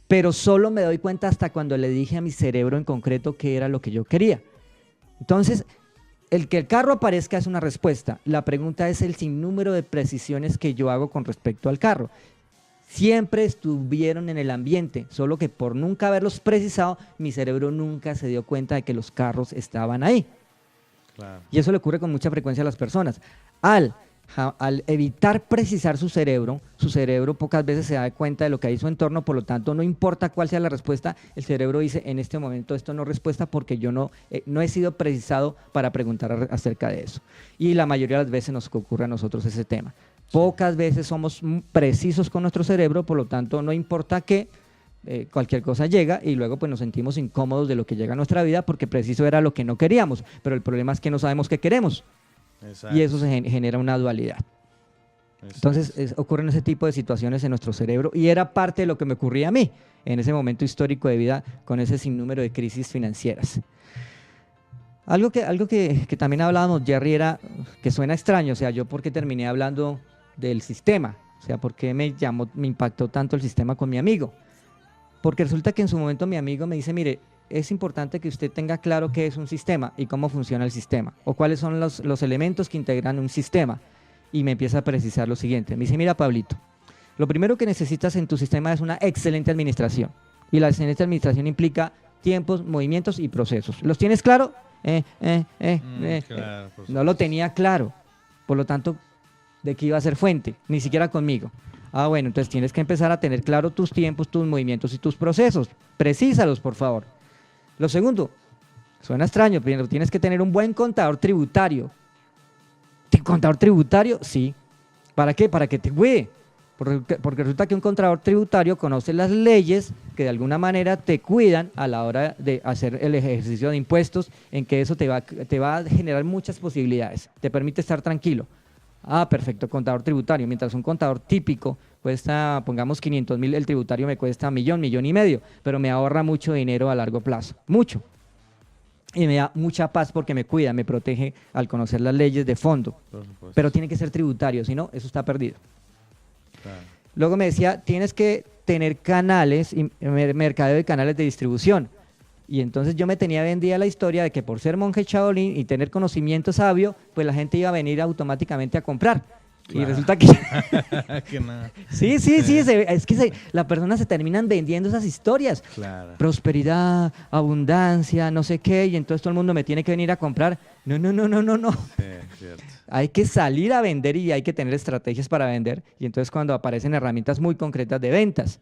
pero solo me doy cuenta hasta cuando le dije a mi cerebro en concreto qué era lo que yo quería. Entonces, el que el carro aparezca es una respuesta. La pregunta es el sinnúmero de precisiones que yo hago con respecto al carro. Siempre estuvieron en el ambiente, solo que por nunca haberlos precisado, mi cerebro nunca se dio cuenta de que los carros estaban ahí. Claro. Y eso le ocurre con mucha frecuencia a las personas. Al evitar precisar su cerebro pocas veces se da cuenta de lo que hay en su entorno, por lo tanto no importa cuál sea la respuesta, el cerebro dice, en este momento esto no es respuesta porque yo no he sido precisado para preguntar acerca de eso. Y la mayoría de las veces nos ocurre a nosotros ese tema. Pocas veces somos precisos con nuestro cerebro, por lo tanto no importa qué, cualquier cosa llega y luego pues nos sentimos incómodos de lo que llega a nuestra vida porque preciso era lo que no queríamos, pero el problema es que no sabemos qué queremos. Exacto. Y eso se genera una dualidad. Exacto. Entonces ocurren ese tipo de situaciones en nuestro cerebro y era parte de lo que me ocurría a mí en ese momento histórico de vida con ese sinnúmero de crisis financieras. Algo que también hablábamos, Jerry, era que suena extraño, o sea, yo por qué terminé hablando del sistema, o sea, por qué me impactó tanto el sistema con mi amigo, porque resulta que en su momento mi amigo me dice, mire, es importante que usted tenga claro qué es un sistema y cómo funciona el sistema, o cuáles son los elementos que integran un sistema. Y me empieza a precisar lo siguiente. Me dice, mira, Pablito, lo primero que necesitas en tu sistema es una excelente administración. Y la excelente administración implica tiempos, movimientos y procesos. ¿Los tienes claro? Claro, no lo tenía claro. Por lo tanto, ¿de qué iba a ser fuente? Ni siquiera conmigo. Bueno, entonces tienes que empezar a tener claro tus tiempos, tus movimientos y tus procesos. Precísalos, por favor. Lo segundo, suena extraño, pero tienes que tener un buen contador tributario. ¿Contador tributario? Sí. ¿Para qué? Para que te cuide. Porque resulta que un contador tributario conoce las leyes que de alguna manera te cuidan a la hora de hacer el ejercicio de impuestos, en que eso te va a generar muchas posibilidades. Te permite estar tranquilo. Perfecto, contador tributario. Mientras un contador típico cuesta, pongamos 500,000, el tributario me cuesta 1.000.000, 1.5 millones, pero me ahorra mucho dinero a largo plazo, mucho. Y me da mucha paz porque me cuida, me protege al conocer las leyes de fondo. Pero tiene que ser tributario, si no, eso está perdido. Claro. Luego me decía, tienes que tener canales, mercadeo de canales de distribución. Y entonces yo me tenía vendida la historia de que por ser monje Shaolin y tener conocimiento sabio, pues la gente iba a venir automáticamente a comprar. Y resulta que... Que no. Sí, es que la persona se terminan vendiendo esas historias. Claro. Prosperidad, abundancia, no sé qué, y entonces todo el mundo me tiene que venir a comprar. No. Sí, cierto. Hay que salir a vender y hay que tener estrategias para vender. Y entonces cuando aparecen herramientas muy concretas de ventas,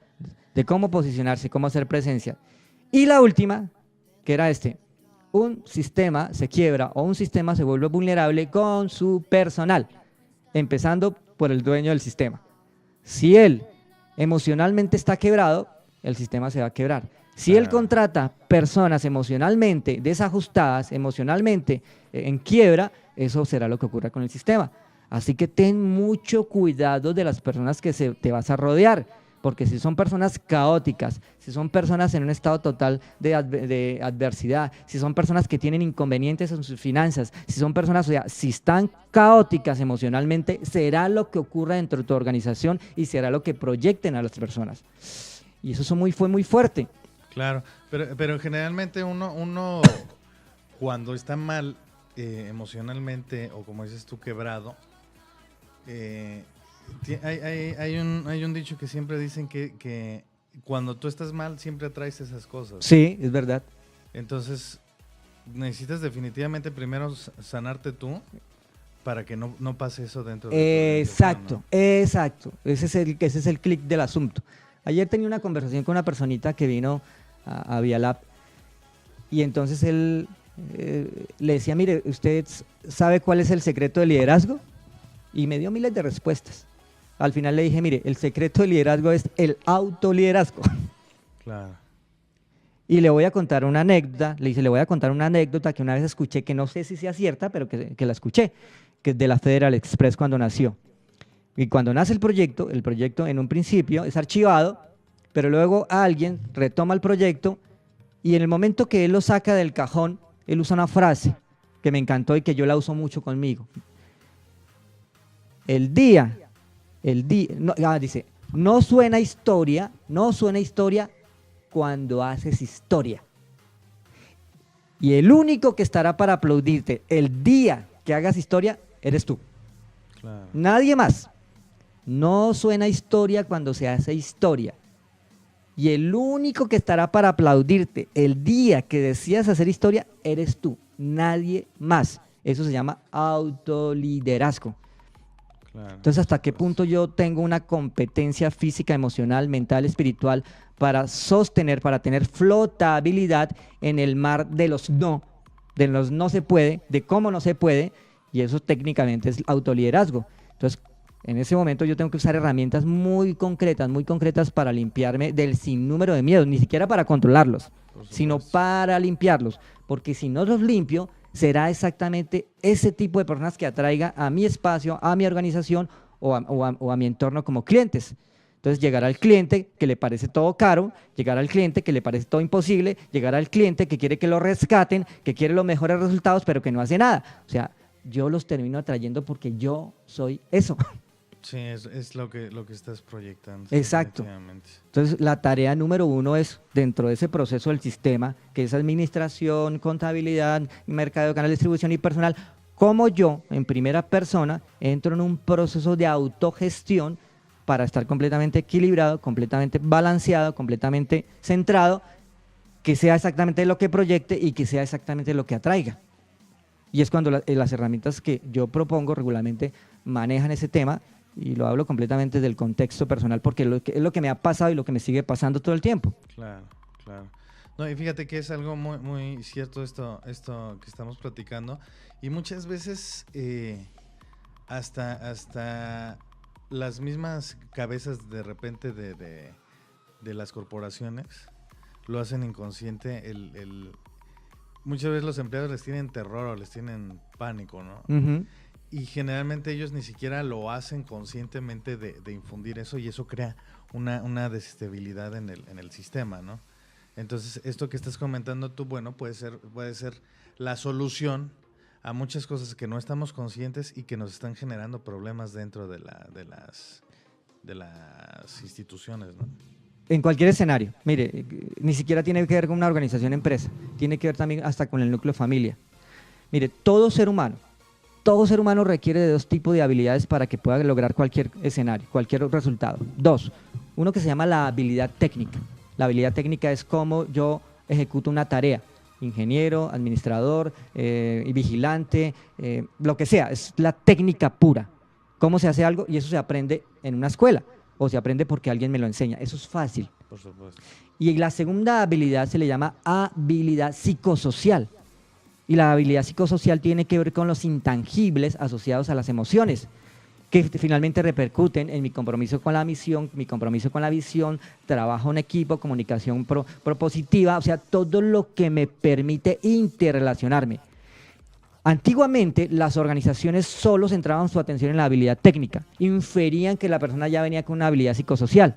de cómo posicionarse, cómo hacer presencia. Y la última, que era un sistema se quiebra o un sistema se vuelve vulnerable con su personal, empezando por el dueño del sistema. Si él emocionalmente está quebrado, el sistema se va a quebrar. Si él contrata personas emocionalmente desajustadas, emocionalmente en quiebra, eso será lo que ocurra con el sistema. Así que ten mucho cuidado de las personas que te vas a rodear, porque si son personas caóticas, si son personas en un estado total de adversidad, si son personas que tienen inconvenientes en sus finanzas, si son personas, o sea, si están caóticas emocionalmente, será lo que ocurra dentro de tu organización y será lo que proyecten a las personas. Y eso fue muy fuerte. Claro, pero generalmente uno cuando está mal emocionalmente o como dices tú, quebrado, hay un dicho que siempre dicen que cuando tú estás mal siempre atraes esas cosas. Sí, es verdad. Entonces necesitas definitivamente primero sanarte tú para que no pase eso dentro de tu Exacto, ¿no? exacto. Ese es el clic del asunto. Ayer tenía una conversación con una personita que vino a Vialab y entonces él le decía, mire, ¿usted sabe cuál es el secreto del liderazgo? Y me dio miles de respuestas. Al final le dije, mire, el secreto del liderazgo es el autoliderazgo. Claro. Y le voy a contar una anécdota, le voy a contar una anécdota que una vez escuché, que no sé si sea cierta, pero que la escuché, que es de la Federal Express cuando nació. Y cuando nace el proyecto en un principio es archivado, pero luego alguien retoma el proyecto y en el momento que él lo saca del cajón, él usa una frase que me encantó y que yo la uso mucho conmigo. Dice, no suena historia cuando haces historia. Y el único que estará para aplaudirte el día que hagas historia, eres tú. Claro. Nadie más. No suena historia cuando se hace historia. Y el único que estará para aplaudirte el día que decidas hacer historia, eres tú. Nadie más. Eso se llama autoliderazgo. Claro. Entonces, ¿hasta qué punto yo tengo una competencia física, emocional, mental, espiritual para sostener, para tener flotabilidad en el mar de los no se puede, de cómo no se puede? Y eso técnicamente es autoliderazgo. Entonces, en ese momento yo tengo que usar herramientas muy concretas para limpiarme del sinnúmero de miedos, ni siquiera para controlarlos, sino para limpiarlos. Porque si no los limpio, será exactamente ese tipo de personas que atraiga a mi espacio, a mi organización o a mi entorno como clientes. Entonces llegará al cliente que le parece todo caro, llegará al cliente que le parece todo imposible, llegará al cliente que quiere que lo rescaten, que quiere los mejores resultados, pero que no hace nada. O sea, yo los termino atrayendo porque yo soy eso. Sí, es lo que estás proyectando. Exacto. Entonces, la tarea número 1 es, dentro de ese proceso del sistema, que es administración, contabilidad, mercadeo, canal de distribución y personal, cómo yo, en primera persona, entro en un proceso de autogestión para estar completamente equilibrado, completamente balanceado, completamente centrado, que sea exactamente lo que proyecte y que sea exactamente lo que atraiga. Y es cuando las herramientas que yo propongo regularmente manejan ese tema. Y lo hablo completamente del contexto personal porque es lo que me ha pasado y lo que me sigue pasando todo el tiempo. Claro. No, y fíjate que es algo muy, muy cierto esto que estamos platicando. Y muchas veces hasta las mismas cabezas de repente de las corporaciones lo hacen inconsciente. Muchas veces los empleados les tienen terror o les tienen pánico, ¿no? Uh-huh. Y generalmente ellos ni siquiera lo hacen conscientemente de infundir eso y eso crea una desestabilidad en el sistema, ¿no? Entonces, esto que estás comentando tú, bueno, puede ser la solución a muchas cosas que no estamos conscientes y que nos están generando problemas dentro de las instituciones, ¿no? En cualquier escenario. Mire, ni siquiera tiene que ver con una organización empresa, tiene que ver también hasta con el núcleo familia. Mire, todo ser humano todo ser humano requiere de 2 tipos de habilidades para que pueda lograr cualquier escenario, cualquier resultado. 2, uno que se llama la habilidad técnica. La habilidad técnica es cómo yo ejecuto una tarea. Ingeniero, administrador, vigilante, lo que sea, es la técnica pura. Cómo se hace algo y eso se aprende en una escuela o se aprende porque alguien me lo enseña. Eso es fácil. Por supuesto. Y la segunda habilidad se le llama habilidad psicosocial. Y la habilidad psicosocial tiene que ver con los intangibles asociados a las emociones, que finalmente repercuten en mi compromiso con la misión, mi compromiso con la visión, trabajo en equipo, comunicación propositiva, o sea, todo lo que me permite interrelacionarme. Antiguamente, las organizaciones solo centraban su atención en la habilidad técnica, inferían que la persona ya venía con una habilidad psicosocial,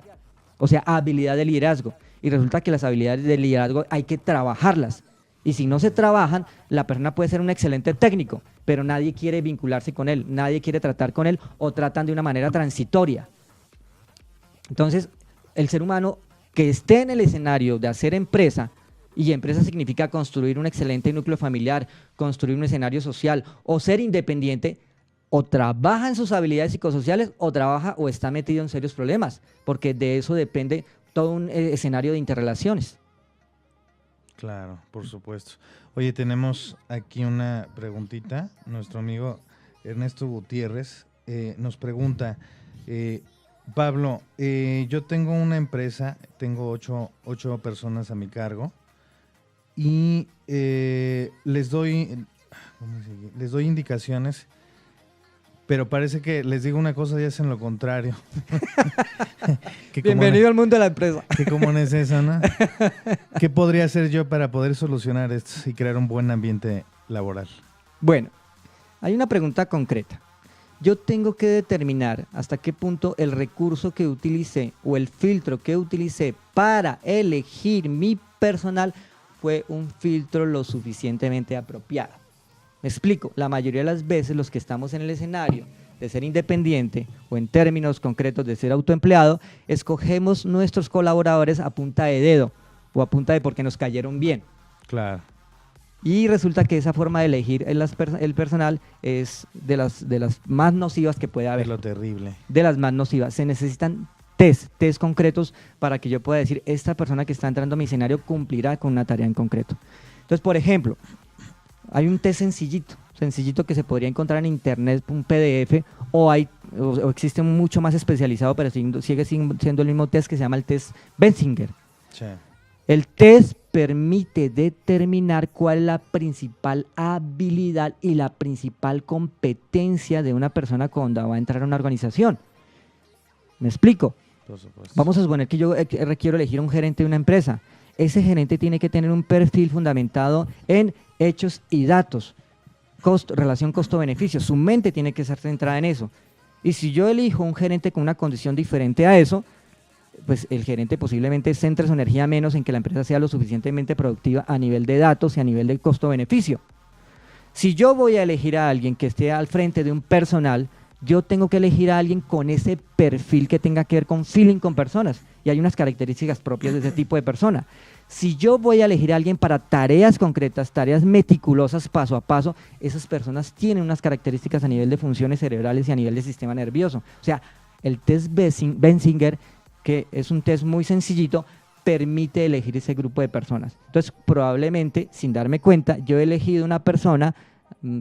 o sea, habilidad de liderazgo, y resulta que las habilidades de liderazgo hay que trabajarlas. Y si no se trabajan, la persona puede ser un excelente técnico, pero nadie quiere vincularse con él, nadie quiere tratar con él o tratan de una manera transitoria. Entonces, el ser humano que esté en el escenario de hacer empresa, y empresa significa construir un excelente núcleo familiar, construir un escenario social o ser independiente, o trabaja en sus habilidades psicosociales o trabaja o está metido en serios problemas, porque de eso depende todo un escenario de interrelaciones. Claro, por supuesto. Oye, tenemos aquí una preguntita. Nuestro amigo Ernesto Gutiérrez nos pregunta, Pablo, yo tengo una empresa, tengo 8 personas a mi cargo y les doy indicaciones, pero parece que les digo una cosa y hacen lo contrario. Bienvenido al mundo de la empresa. ¿Qué común es eso, no? ¿Qué podría hacer yo para poder solucionar esto y crear un buen ambiente laboral? Bueno, hay una pregunta concreta. Yo tengo que determinar hasta qué punto el recurso que utilicé o el filtro que utilicé para elegir mi personal fue un filtro lo suficientemente apropiado. Me explico, la mayoría de las veces los que estamos en el escenario de ser independiente o en términos concretos de ser autoempleado, escogemos nuestros colaboradores a punta de dedo o a punta de porque nos cayeron bien. Claro. Y resulta que esa forma de elegir el personal es de las más nocivas que puede haber. Es lo terrible. De las más nocivas. Se necesitan test concretos para que yo pueda decir, esta persona que está entrando a mi escenario cumplirá con una tarea en concreto. Entonces, por ejemplo, hay un test sencillito que se podría encontrar en internet, un PDF, o existe mucho más especializado, pero sigue siendo el mismo test que se llama el test Benzinger. Sí. El test permite determinar cuál es la principal habilidad y la principal competencia de una persona cuando va a entrar a una organización. ¿Me explico? Por supuesto. Vamos a suponer que yo quiero elegir un gerente de una empresa. Ese gerente tiene que tener un perfil fundamentado en hechos y datos, relación costo-beneficio. Su mente tiene que estar centrada en eso. Y si yo elijo un gerente con una condición diferente a eso, pues el gerente posiblemente centre su energía menos en que la empresa sea lo suficientemente productiva a nivel de datos y a nivel de costo-beneficio. Si yo voy a elegir a alguien que esté al frente de un personal, yo tengo que elegir a alguien con ese perfil que tenga que ver con feeling con personas. Y hay unas características propias de ese tipo de persona. Si yo voy a elegir a alguien para tareas concretas, tareas meticulosas, paso a paso, esas personas tienen unas características a nivel de funciones cerebrales y a nivel de sistema nervioso. O sea, el test Benzinger, que es un test muy sencillito, permite elegir ese grupo de personas. Entonces, probablemente, sin darme cuenta, yo he elegido una persona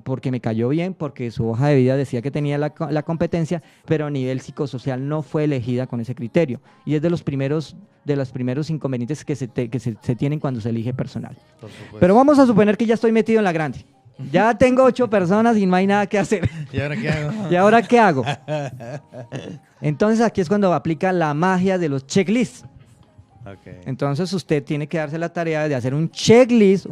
porque me cayó bien, porque su hoja de vida decía que tenía la competencia, pero a nivel psicosocial no fue elegida con ese criterio. Y es de los primeros inconvenientes que se tienen cuando se elige personal. Pero vamos a suponer que ya estoy metido en la grande. Ya tengo 8 personas y no hay nada que hacer. ¿Y ahora qué hago? ¿Y ahora qué hago? Entonces aquí es cuando aplica la magia de los checklists. Okay. Entonces usted tiene que darse la tarea de hacer un checklist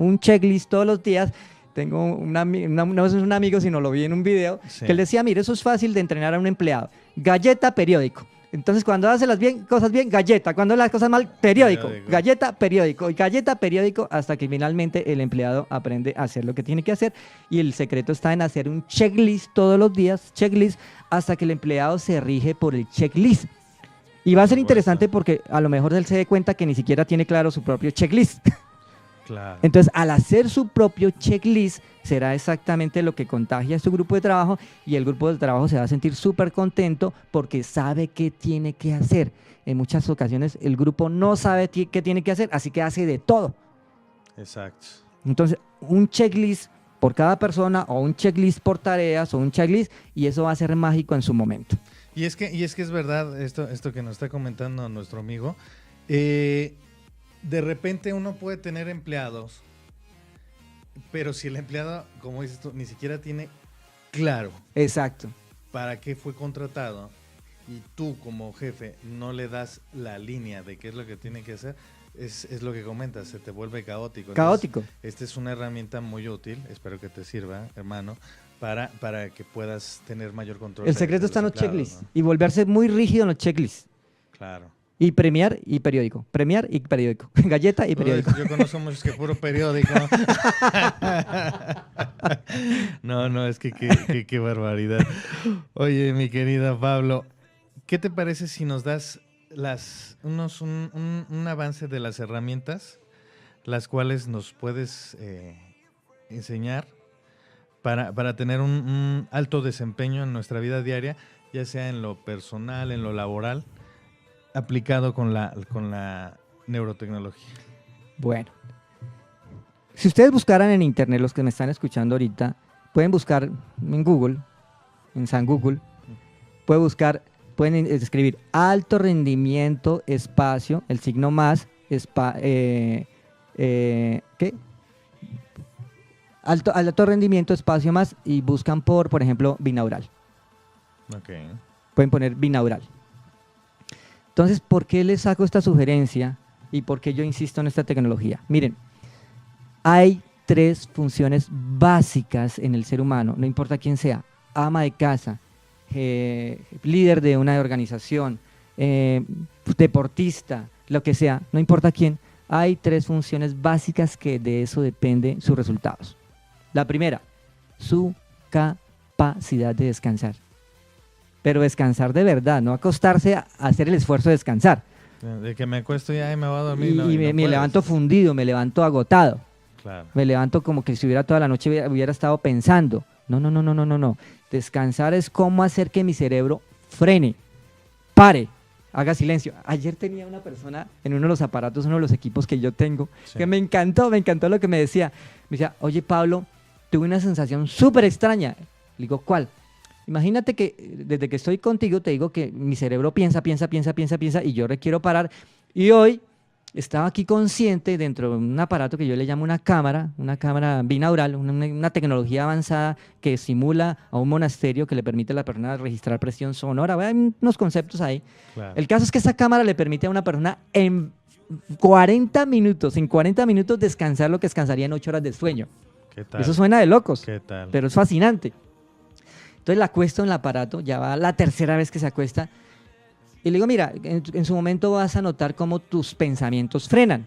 todos los días. Tengo no es un amigo, sino lo vi en un video, sí, que él decía, mire, eso es fácil de entrenar a un empleado. Galleta, periódico. Entonces, cuando hace las cosas bien, galleta. Cuando hace las cosas mal, periódico. Galleta, periódico. Y galleta, periódico, hasta que finalmente el empleado aprende a hacer lo que tiene que hacer. Y el secreto está en hacer un checklist todos los días, hasta que el empleado se rige por el checklist. Y va a ser interesante porque a lo mejor él se dé cuenta que ni siquiera tiene claro su propio checklist. Claro. Entonces, al hacer su propio checklist, será exactamente lo que contagia a su grupo de trabajo y el grupo de trabajo se va a sentir súper contento porque sabe qué tiene que hacer. En muchas ocasiones el grupo no sabe qué tiene que hacer, así que hace de todo. Exacto. Entonces, un checklist por cada persona o un checklist por tareas o un checklist y eso va a ser mágico en su momento. Y es que es verdad esto que nos está comentando nuestro amigo. De repente uno puede tener empleados, pero si el empleado, como dices tú, ni siquiera tiene claro. Exacto. Para qué fue contratado y tú como jefe no le das la línea de qué es lo que tiene que hacer, es lo que comentas, se te vuelve caótico. Caótico. Entonces, esta es una herramienta muy útil, espero que te sirva, hermano, para que puedas tener mayor control. El secreto está en los checklists, ¿no? Y volverse muy rígido en los checklists. Claro. Y premiar y periódico. Premiar y periódico. Galleta y periódico. Yo conozco muchos que puro periódico. No, es que qué barbaridad. Oye, mi querida Pablo, ¿qué te parece si nos das un avance de las herramientas, las cuales nos puedes enseñar para tener un alto desempeño en nuestra vida diaria, ya sea en lo personal, en lo laboral, aplicado con la neurotecnología? Bueno, si ustedes buscaran en internet, los que me están escuchando ahorita, pueden buscar en Google, en San Google, pueden escribir alto rendimiento, espacio, el signo más, ¿qué? Alto rendimiento, espacio más, y buscan por ejemplo, binaural. Okay. Pueden poner binaural. Entonces, ¿por qué les saco esta sugerencia y por qué yo insisto en esta tecnología? Miren, hay 3 funciones básicas en el ser humano, no importa quién sea, ama de casa, líder de una organización, deportista, lo que sea, no importa quién, hay 3 funciones básicas que de eso dependen sus resultados. La primera, su capacidad de descansar. Pero descansar de verdad, no acostarse a hacer el esfuerzo de descansar. De que me acuesto ya y me voy a dormir. Y me levanto fundido, me levanto agotado. Claro. Me levanto como que si hubiera toda la noche hubiera estado pensando. No. Descansar es cómo hacer que mi cerebro frene, pare, haga silencio. Ayer tenía una persona en uno de los aparatos, uno de los equipos que yo tengo, sí, que me encantó lo que me decía. Me decía, oye Pablo, tuve una sensación súper extraña. Le digo, ¿cuál? Imagínate que desde que estoy contigo te digo que mi cerebro piensa y yo requiero parar. Y hoy estaba aquí consciente dentro de un aparato que yo le llamo una cámara binaural, una tecnología avanzada que simula a un monasterio que le permite a la persona registrar presión sonora. Hay unos conceptos ahí. Claro. El caso es que esa cámara le permite a una persona en 40 minutos descansar lo que descansaría en 8 horas de sueño. ¿Qué tal? Eso suena de locos, ¿Qué tal? Pero es fascinante. Entonces la acuesto en el aparato, ya va la 3.ª vez que se acuesta, y le digo, mira, en su momento vas a notar cómo tus pensamientos frenan.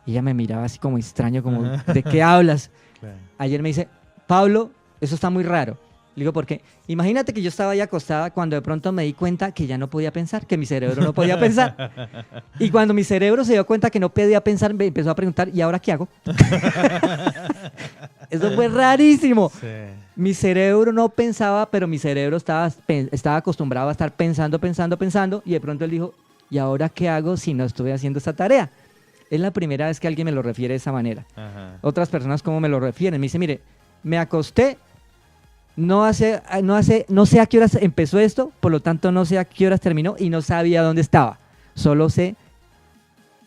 Y ella me miraba así como extraño, como, ¿de qué hablas? Claro. Ayer me dice, Pablo, eso está muy raro. Le digo, ¿por qué? Imagínate que yo estaba ahí acostada cuando de pronto me di cuenta que ya no podía pensar, que mi cerebro no podía pensar. Y cuando mi cerebro se dio cuenta que no podía pensar, me empezó a preguntar, ¿y ahora qué hago? Eso fue rarísimo. Sí. Mi cerebro no pensaba, pero mi cerebro estaba acostumbrado a estar pensando, y de pronto él dijo, ¿y ahora qué hago si no estoy haciendo esta tarea? Es la primera vez que alguien me lo refiere de esa manera. Ajá. Otras personas, ¿cómo me lo refieren? Me dice, mire, me acosté, no sé a qué horas empezó esto, por lo tanto no sé a qué horas terminó y no sabía dónde estaba. Solo sé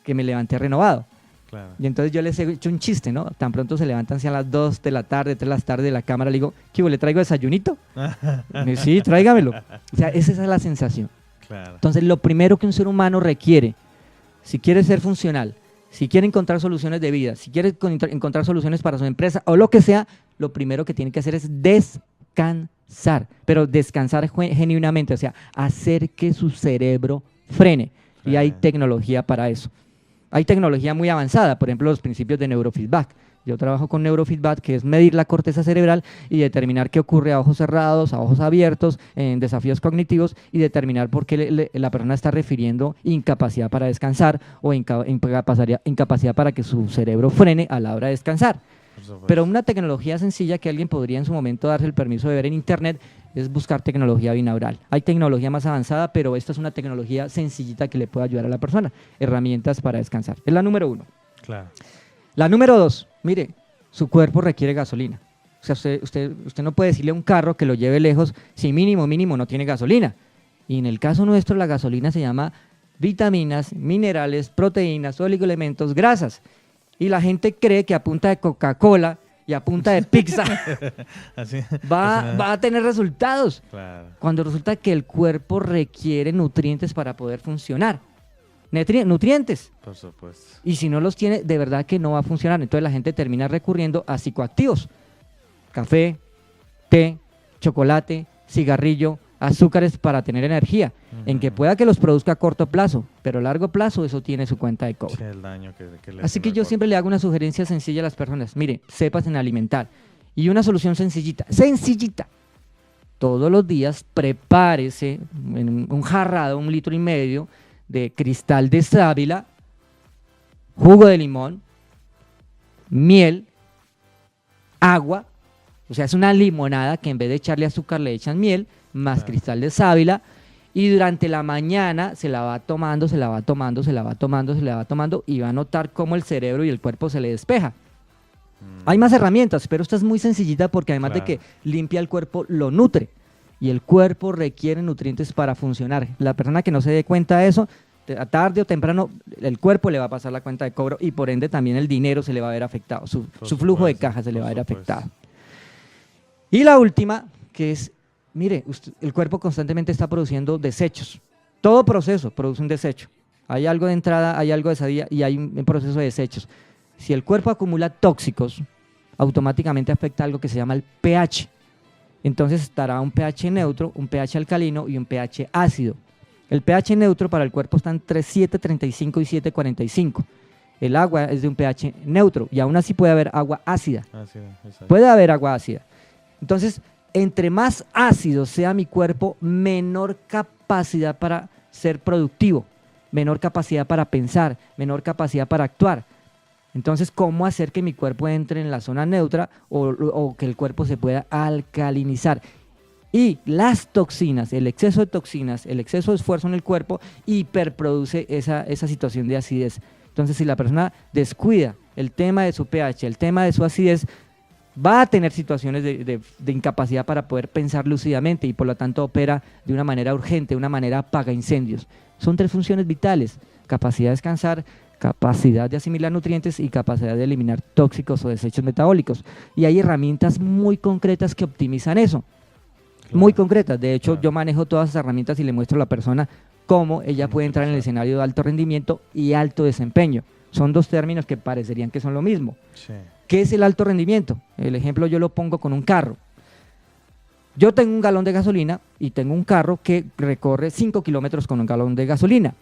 que me levanté renovado. Claro. Y entonces yo les he hecho un chiste, ¿no? Tan pronto se levantan hacia las 2 de la tarde, 3 de la tarde de la cámara, le digo, ¿qué hubo, le traigo desayunito? Me dice, sí, tráigamelo. O sea, esa es la sensación. Claro. Entonces, lo primero que un ser humano requiere, si quiere ser funcional, si quiere encontrar soluciones de vida, si quiere encontrar soluciones para su empresa o lo que sea, lo primero que tiene que hacer es descansar, pero descansar genuinamente, o sea, hacer que su cerebro frene. Y hay tecnología para eso. Hay tecnología muy avanzada, por ejemplo, los principios de neurofeedback. Yo trabajo con neurofeedback, que es medir la corteza cerebral y determinar qué ocurre a ojos cerrados, a ojos abiertos, en desafíos cognitivos, y determinar por qué la persona está refiriendo incapacidad para descansar o incapacidad para que su cerebro frene a la hora de descansar. Pero una tecnología sencilla que alguien podría en su momento darse el permiso de ver en internet es buscar tecnología binaural. Hay tecnología más avanzada, pero esta es una tecnología sencillita que le puede ayudar a la persona. Herramientas para descansar. Es la número 1. Claro. La número 2, mire, su cuerpo requiere gasolina. O sea, usted no puede decirle a un carro que lo lleve lejos si mínimo no tiene gasolina. Y en el caso nuestro la gasolina se llama vitaminas, minerales, proteínas, oligoelementos, grasas. Y la gente cree que a punta de Coca-Cola y a punta de pizza va a tener resultados. Claro. Cuando resulta que el cuerpo requiere nutrientes para poder funcionar. Nutrientes. Por supuesto. Y si no los tiene, de verdad que no va a funcionar. Entonces la gente termina recurriendo a psicoactivos. Café, té, chocolate, cigarrillo, azúcares para tener energía. En que pueda que los produzca a corto plazo, pero a largo plazo eso tiene su cuenta de cobro. Sí, el daño que le Así que yo siempre le hago una sugerencia sencilla a las personas. Mire, sepas en alimentar. Y una solución sencillita. Todos los días prepárese en un jarrado, 1,5 litros de cristal de sábila, jugo de limón, miel, agua. O sea, es una limonada que en vez de echarle azúcar le echan miel, más cristal de sábila. Y durante la mañana se la va tomando y va a notar cómo el cerebro y el cuerpo se le despeja. Hay más herramientas, pero esta es muy sencillita porque además de que limpia el cuerpo, lo nutre. Y el cuerpo requiere nutrientes para funcionar. La persona que no se dé cuenta de eso, tarde o temprano, el cuerpo le va a pasar la cuenta de cobro y por ende también el dinero se le va a ver afectado. Su flujo de caja se le va a ver afectado. Y la última, que es, mire, el cuerpo constantemente está produciendo desechos. Todo proceso produce un desecho. Hay algo de entrada, hay algo de salida y hay un proceso de desechos. Si el cuerpo acumula tóxicos, automáticamente afecta algo que se llama el pH. Entonces estará un pH neutro, un pH alcalino y un pH ácido. El pH neutro para el cuerpo está entre 7,35 y 7,45. El agua es de un pH neutro y aún así puede haber agua ácida. Puede haber agua ácida. Entonces, entre más ácido sea mi cuerpo, menor capacidad para ser productivo, menor capacidad para pensar, menor capacidad para actuar. Entonces, ¿cómo hacer que mi cuerpo entre en la zona neutra o que el cuerpo se pueda alcalinizar? Y las toxinas, el exceso de toxinas, el exceso de esfuerzo en el cuerpo hiperproduce esa situación de acidez. Entonces, si la persona descuida el tema de su pH, el tema de su acidez, va a tener situaciones de incapacidad para poder pensar lúcidamente y por lo tanto opera de una manera urgente, de una manera apaga incendios. Son 3 funciones vitales: capacidad de descansar, capacidad de asimilar nutrientes y capacidad de eliminar tóxicos o desechos metabólicos. Y hay herramientas muy concretas que optimizan eso. Muy concretas. De hecho, yo manejo todas esas herramientas y le muestro a la persona cómo ella puede entrar en el escenario de alto rendimiento y alto desempeño. Son 2 términos que parecerían que son lo mismo. Sí. ¿Qué es el alto rendimiento? El ejemplo yo lo pongo con un carro. Yo tengo un galón de gasolina y tengo un carro que recorre 5 kilómetros con un galón de gasolina.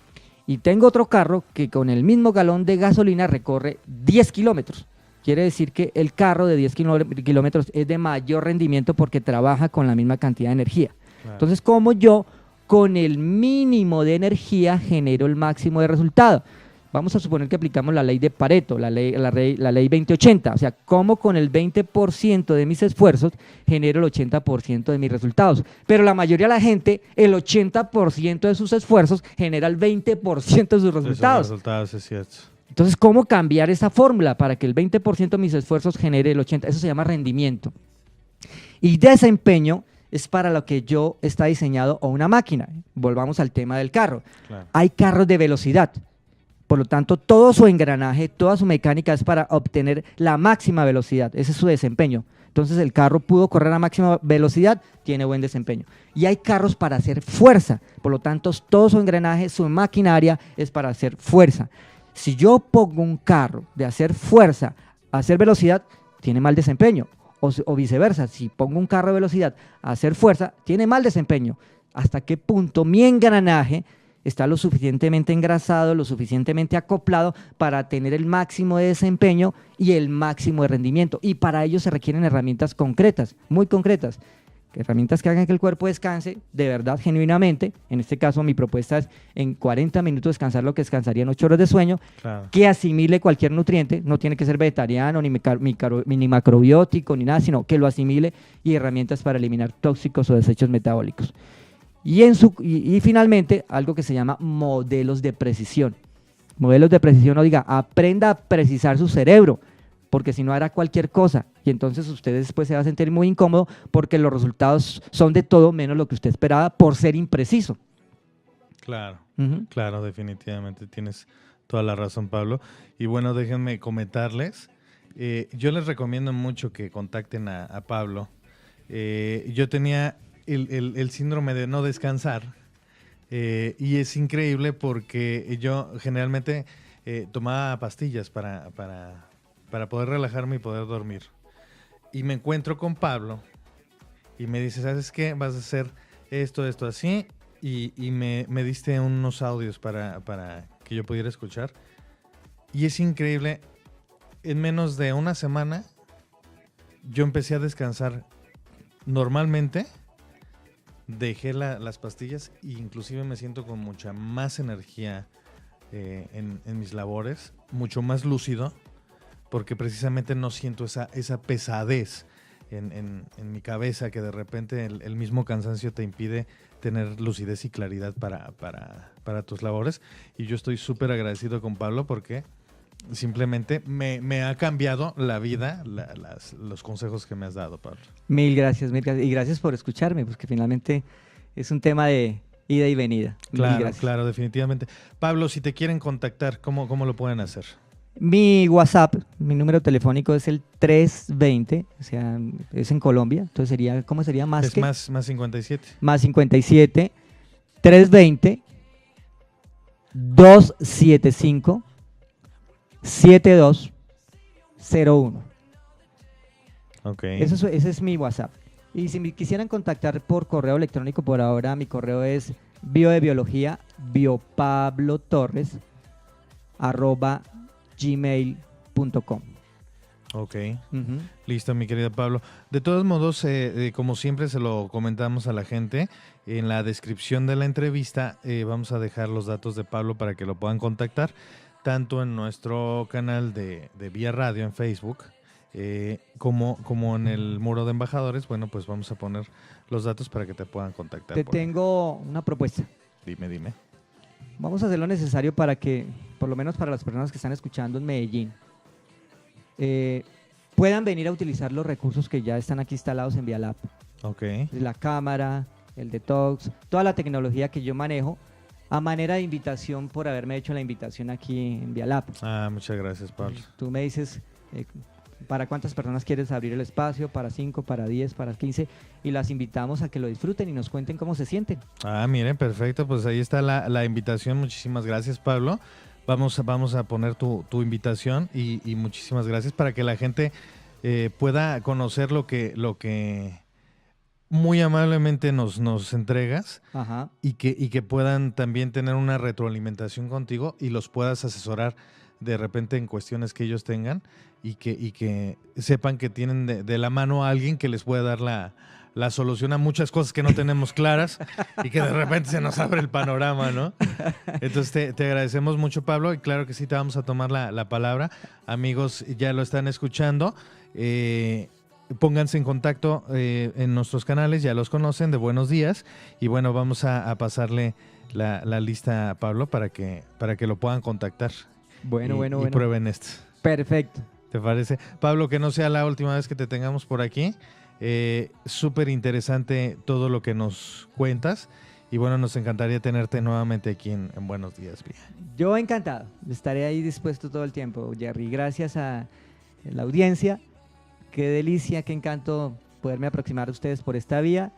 Y tengo otro carro que con el mismo galón de gasolina recorre 10 kilómetros. Quiere decir que el carro de 10 kilómetros es de mayor rendimiento porque trabaja con la misma cantidad de energía. Claro. Entonces, ¿cómo yo con el mínimo de energía genero el máximo de resultado? Vamos a suponer que aplicamos la ley de Pareto, la ley 20-80. O sea, ¿cómo con el 20% de mis esfuerzos genero el 80% de mis resultados? Pero la mayoría de la gente, el 80% de sus esfuerzos genera el 20% de sus resultados. Es cierto. Entonces, ¿cómo cambiar esa fórmula para que el 20% de mis esfuerzos genere el 80%? Eso se llama rendimiento. Y desempeño es para lo que yo está diseñado o una máquina. Volvamos al tema del carro. Claro. Hay carros de velocidad. Por lo tanto, todo su engranaje, toda su mecánica es para obtener la máxima velocidad. Ese es su desempeño. Entonces, el carro pudo correr a máxima velocidad, tiene buen desempeño. Y hay carros para hacer fuerza. Por lo tanto, todo su engranaje, su maquinaria es para hacer fuerza. Si yo pongo un carro de hacer fuerza a hacer velocidad, tiene mal desempeño. O viceversa, si pongo un carro de velocidad a hacer fuerza, tiene mal desempeño. ¿Hasta qué punto mi engranaje está lo suficientemente engrasado, lo suficientemente acoplado para tener el máximo de desempeño y el máximo de rendimiento. Y para ello se requieren herramientas concretas, muy concretas. Herramientas que hagan que el cuerpo descanse de verdad, genuinamente. En este caso, mi propuesta es en 40 minutos descansar lo que descansaría en 8 horas de sueño, que asimile cualquier nutriente. No tiene que ser vegetariano, ni macrobiótico, ni nada, sino que lo asimile, y herramientas para eliminar tóxicos o desechos metabólicos. Y finalmente, algo que se llama modelos de precisión. Modelos de precisión, aprenda a precisar su cerebro, porque si no hará cualquier cosa, y entonces usted después se va a sentir muy incómodo porque los resultados son de todo menos lo que usted esperaba por ser impreciso. Claro, claro, definitivamente tienes toda la razón, Pablo. Y bueno, déjenme comentarles, yo les recomiendo mucho que contacten a Pablo. Yo tenía el síndrome de no descansar, y es increíble porque yo generalmente tomaba pastillas para poder relajarme y poder dormir. Y me encuentro con Pablo y me dice, ¿sabes qué? Vas a hacer esto así, y me diste unos audios para que yo pudiera escuchar. Y es increíble, en menos de una semana yo empecé a descansar normalmente, dejé las pastillas e inclusive me siento con mucha más energía en mis labores, mucho más lúcido, porque precisamente no siento esa pesadez en mi cabeza que de repente el mismo cansancio te impide tener lucidez y claridad para tus labores. Y yo estoy súper agradecido con Pablo porque simplemente me ha cambiado la vida los consejos que me has dado, Pablo. Mil gracias, y gracias por escucharme, porque finalmente es un tema de ida y venida. Claro, definitivamente. Pablo, si te quieren contactar, ¿cómo lo pueden hacer? Mi WhatsApp, mi número telefónico es el 320, o sea, es en Colombia, entonces sería, ¿cómo sería? Más 57. Más 57, 320, 275, 7201. Ok. Ese es mi WhatsApp. Y si me quisieran contactar por correo electrónico, por ahora mi correo es biopablotorres@gmail.com. Ok, listo, mi querido Pablo. De todos modos, como siempre se lo comentamos a la gente, en la descripción de la entrevista vamos a dejar los datos de Pablo para que lo puedan contactar, tanto en nuestro canal de Vía Radio en Facebook, como en el muro de embajadores. Bueno, pues vamos a poner los datos para que te puedan contactar. Te tengo una propuesta. Dime. Vamos a hacer lo necesario para que, por lo menos para las personas que están escuchando en Medellín, puedan venir a utilizar los recursos que ya están aquí instalados en Vialab. Ok. La cámara, el detox, toda la tecnología que yo manejo, a manera de invitación por haberme hecho la invitación aquí en Vialab. Muchas gracias, Pablo. Tú me dices para cuántas personas quieres abrir el espacio, para 5, para 10, para 15, y las invitamos a que lo disfruten y nos cuenten cómo se sienten. Miren, perfecto, pues ahí está la invitación. Muchísimas gracias, Pablo. Vamos a poner tu invitación y muchísimas gracias para que la gente pueda conocer lo que muy amablemente nos entregas. Ajá. y que puedan también tener una retroalimentación contigo y los puedas asesorar de repente en cuestiones que ellos tengan y que sepan que tienen de la mano a alguien que les pueda dar la solución a muchas cosas que no tenemos claras y que de repente se nos abre el panorama, ¿no? Entonces te agradecemos mucho, Pablo, y claro que sí te vamos a tomar la palabra. Amigos, ya lo están escuchando. Pónganse en contacto en nuestros canales, ya los conocen, de Buenos Días. Y bueno, vamos a pasarle la lista a Pablo para que lo puedan contactar. Bueno. Y prueben esto. Perfecto. ¿Te parece? Pablo, que no sea la última vez que te tengamos por aquí. Súper interesante todo lo que nos cuentas. Y bueno, nos encantaría tenerte nuevamente aquí en Buenos Días, Vía. Yo encantado. Estaré ahí dispuesto todo el tiempo, Jerry. Gracias a la audiencia. Qué delicia, qué encanto poderme aproximar a ustedes por esta vía.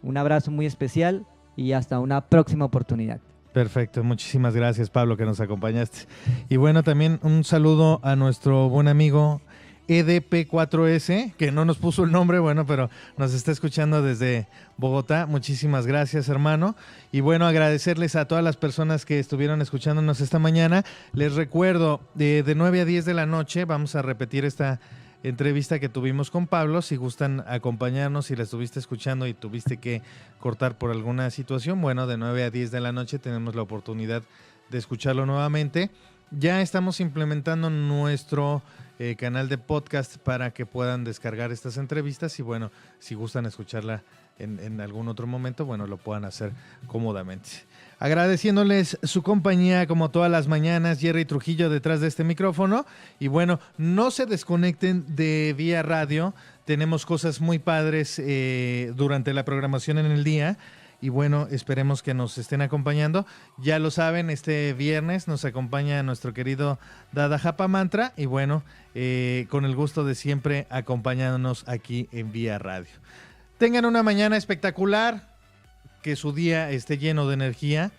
Un abrazo muy especial y hasta una próxima oportunidad. Perfecto, muchísimas gracias, Pablo, que nos acompañaste. Y bueno, también un saludo a nuestro buen amigo EDP4S, que no nos puso el nombre, bueno, pero nos está escuchando desde Bogotá. Muchísimas gracias, hermano. Y bueno, agradecerles a todas las personas que estuvieron escuchándonos esta mañana. Les recuerdo, de 9 a 10 de la noche vamos a repetir esta entrevista que tuvimos con Pablo. Si gustan acompañarnos, si la estuviste escuchando y tuviste que cortar por alguna situación, bueno, de 9 a 10 de la noche tenemos la oportunidad de escucharlo nuevamente. Ya estamos implementando nuestro canal de podcast para que puedan descargar estas entrevistas y bueno, si gustan escucharla en algún otro momento, bueno, lo puedan hacer cómodamente. Agradeciéndoles su compañía como todas las mañanas, Jerry Trujillo detrás de este micrófono. Y bueno, no se desconecten de Vía Radio, tenemos cosas muy padres durante la programación en el día. Y bueno, esperemos que nos estén acompañando. Ya lo saben, este viernes nos acompaña nuestro querido Dada Japa Mantra. Y bueno, con el gusto de siempre acompañándonos aquí en Vía Radio. Tengan una mañana espectacular, que su día esté lleno de energía.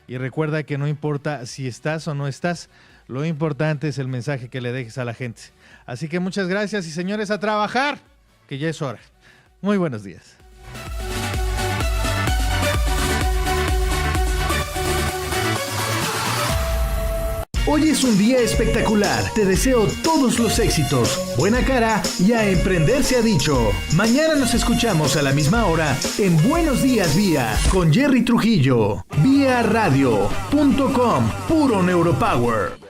Y recuerda que no importa si estás o no estás, lo importante es el mensaje que le dejes a la gente. Así que muchas gracias y señores, a trabajar, que ya es hora. Muy buenos días. Hoy es un día espectacular. Te deseo todos los éxitos, buena cara y a emprender se ha dicho. Mañana nos escuchamos a la misma hora en Buenos Días Vía con Jerry Trujillo. Viaradio.com, puro Neuropower.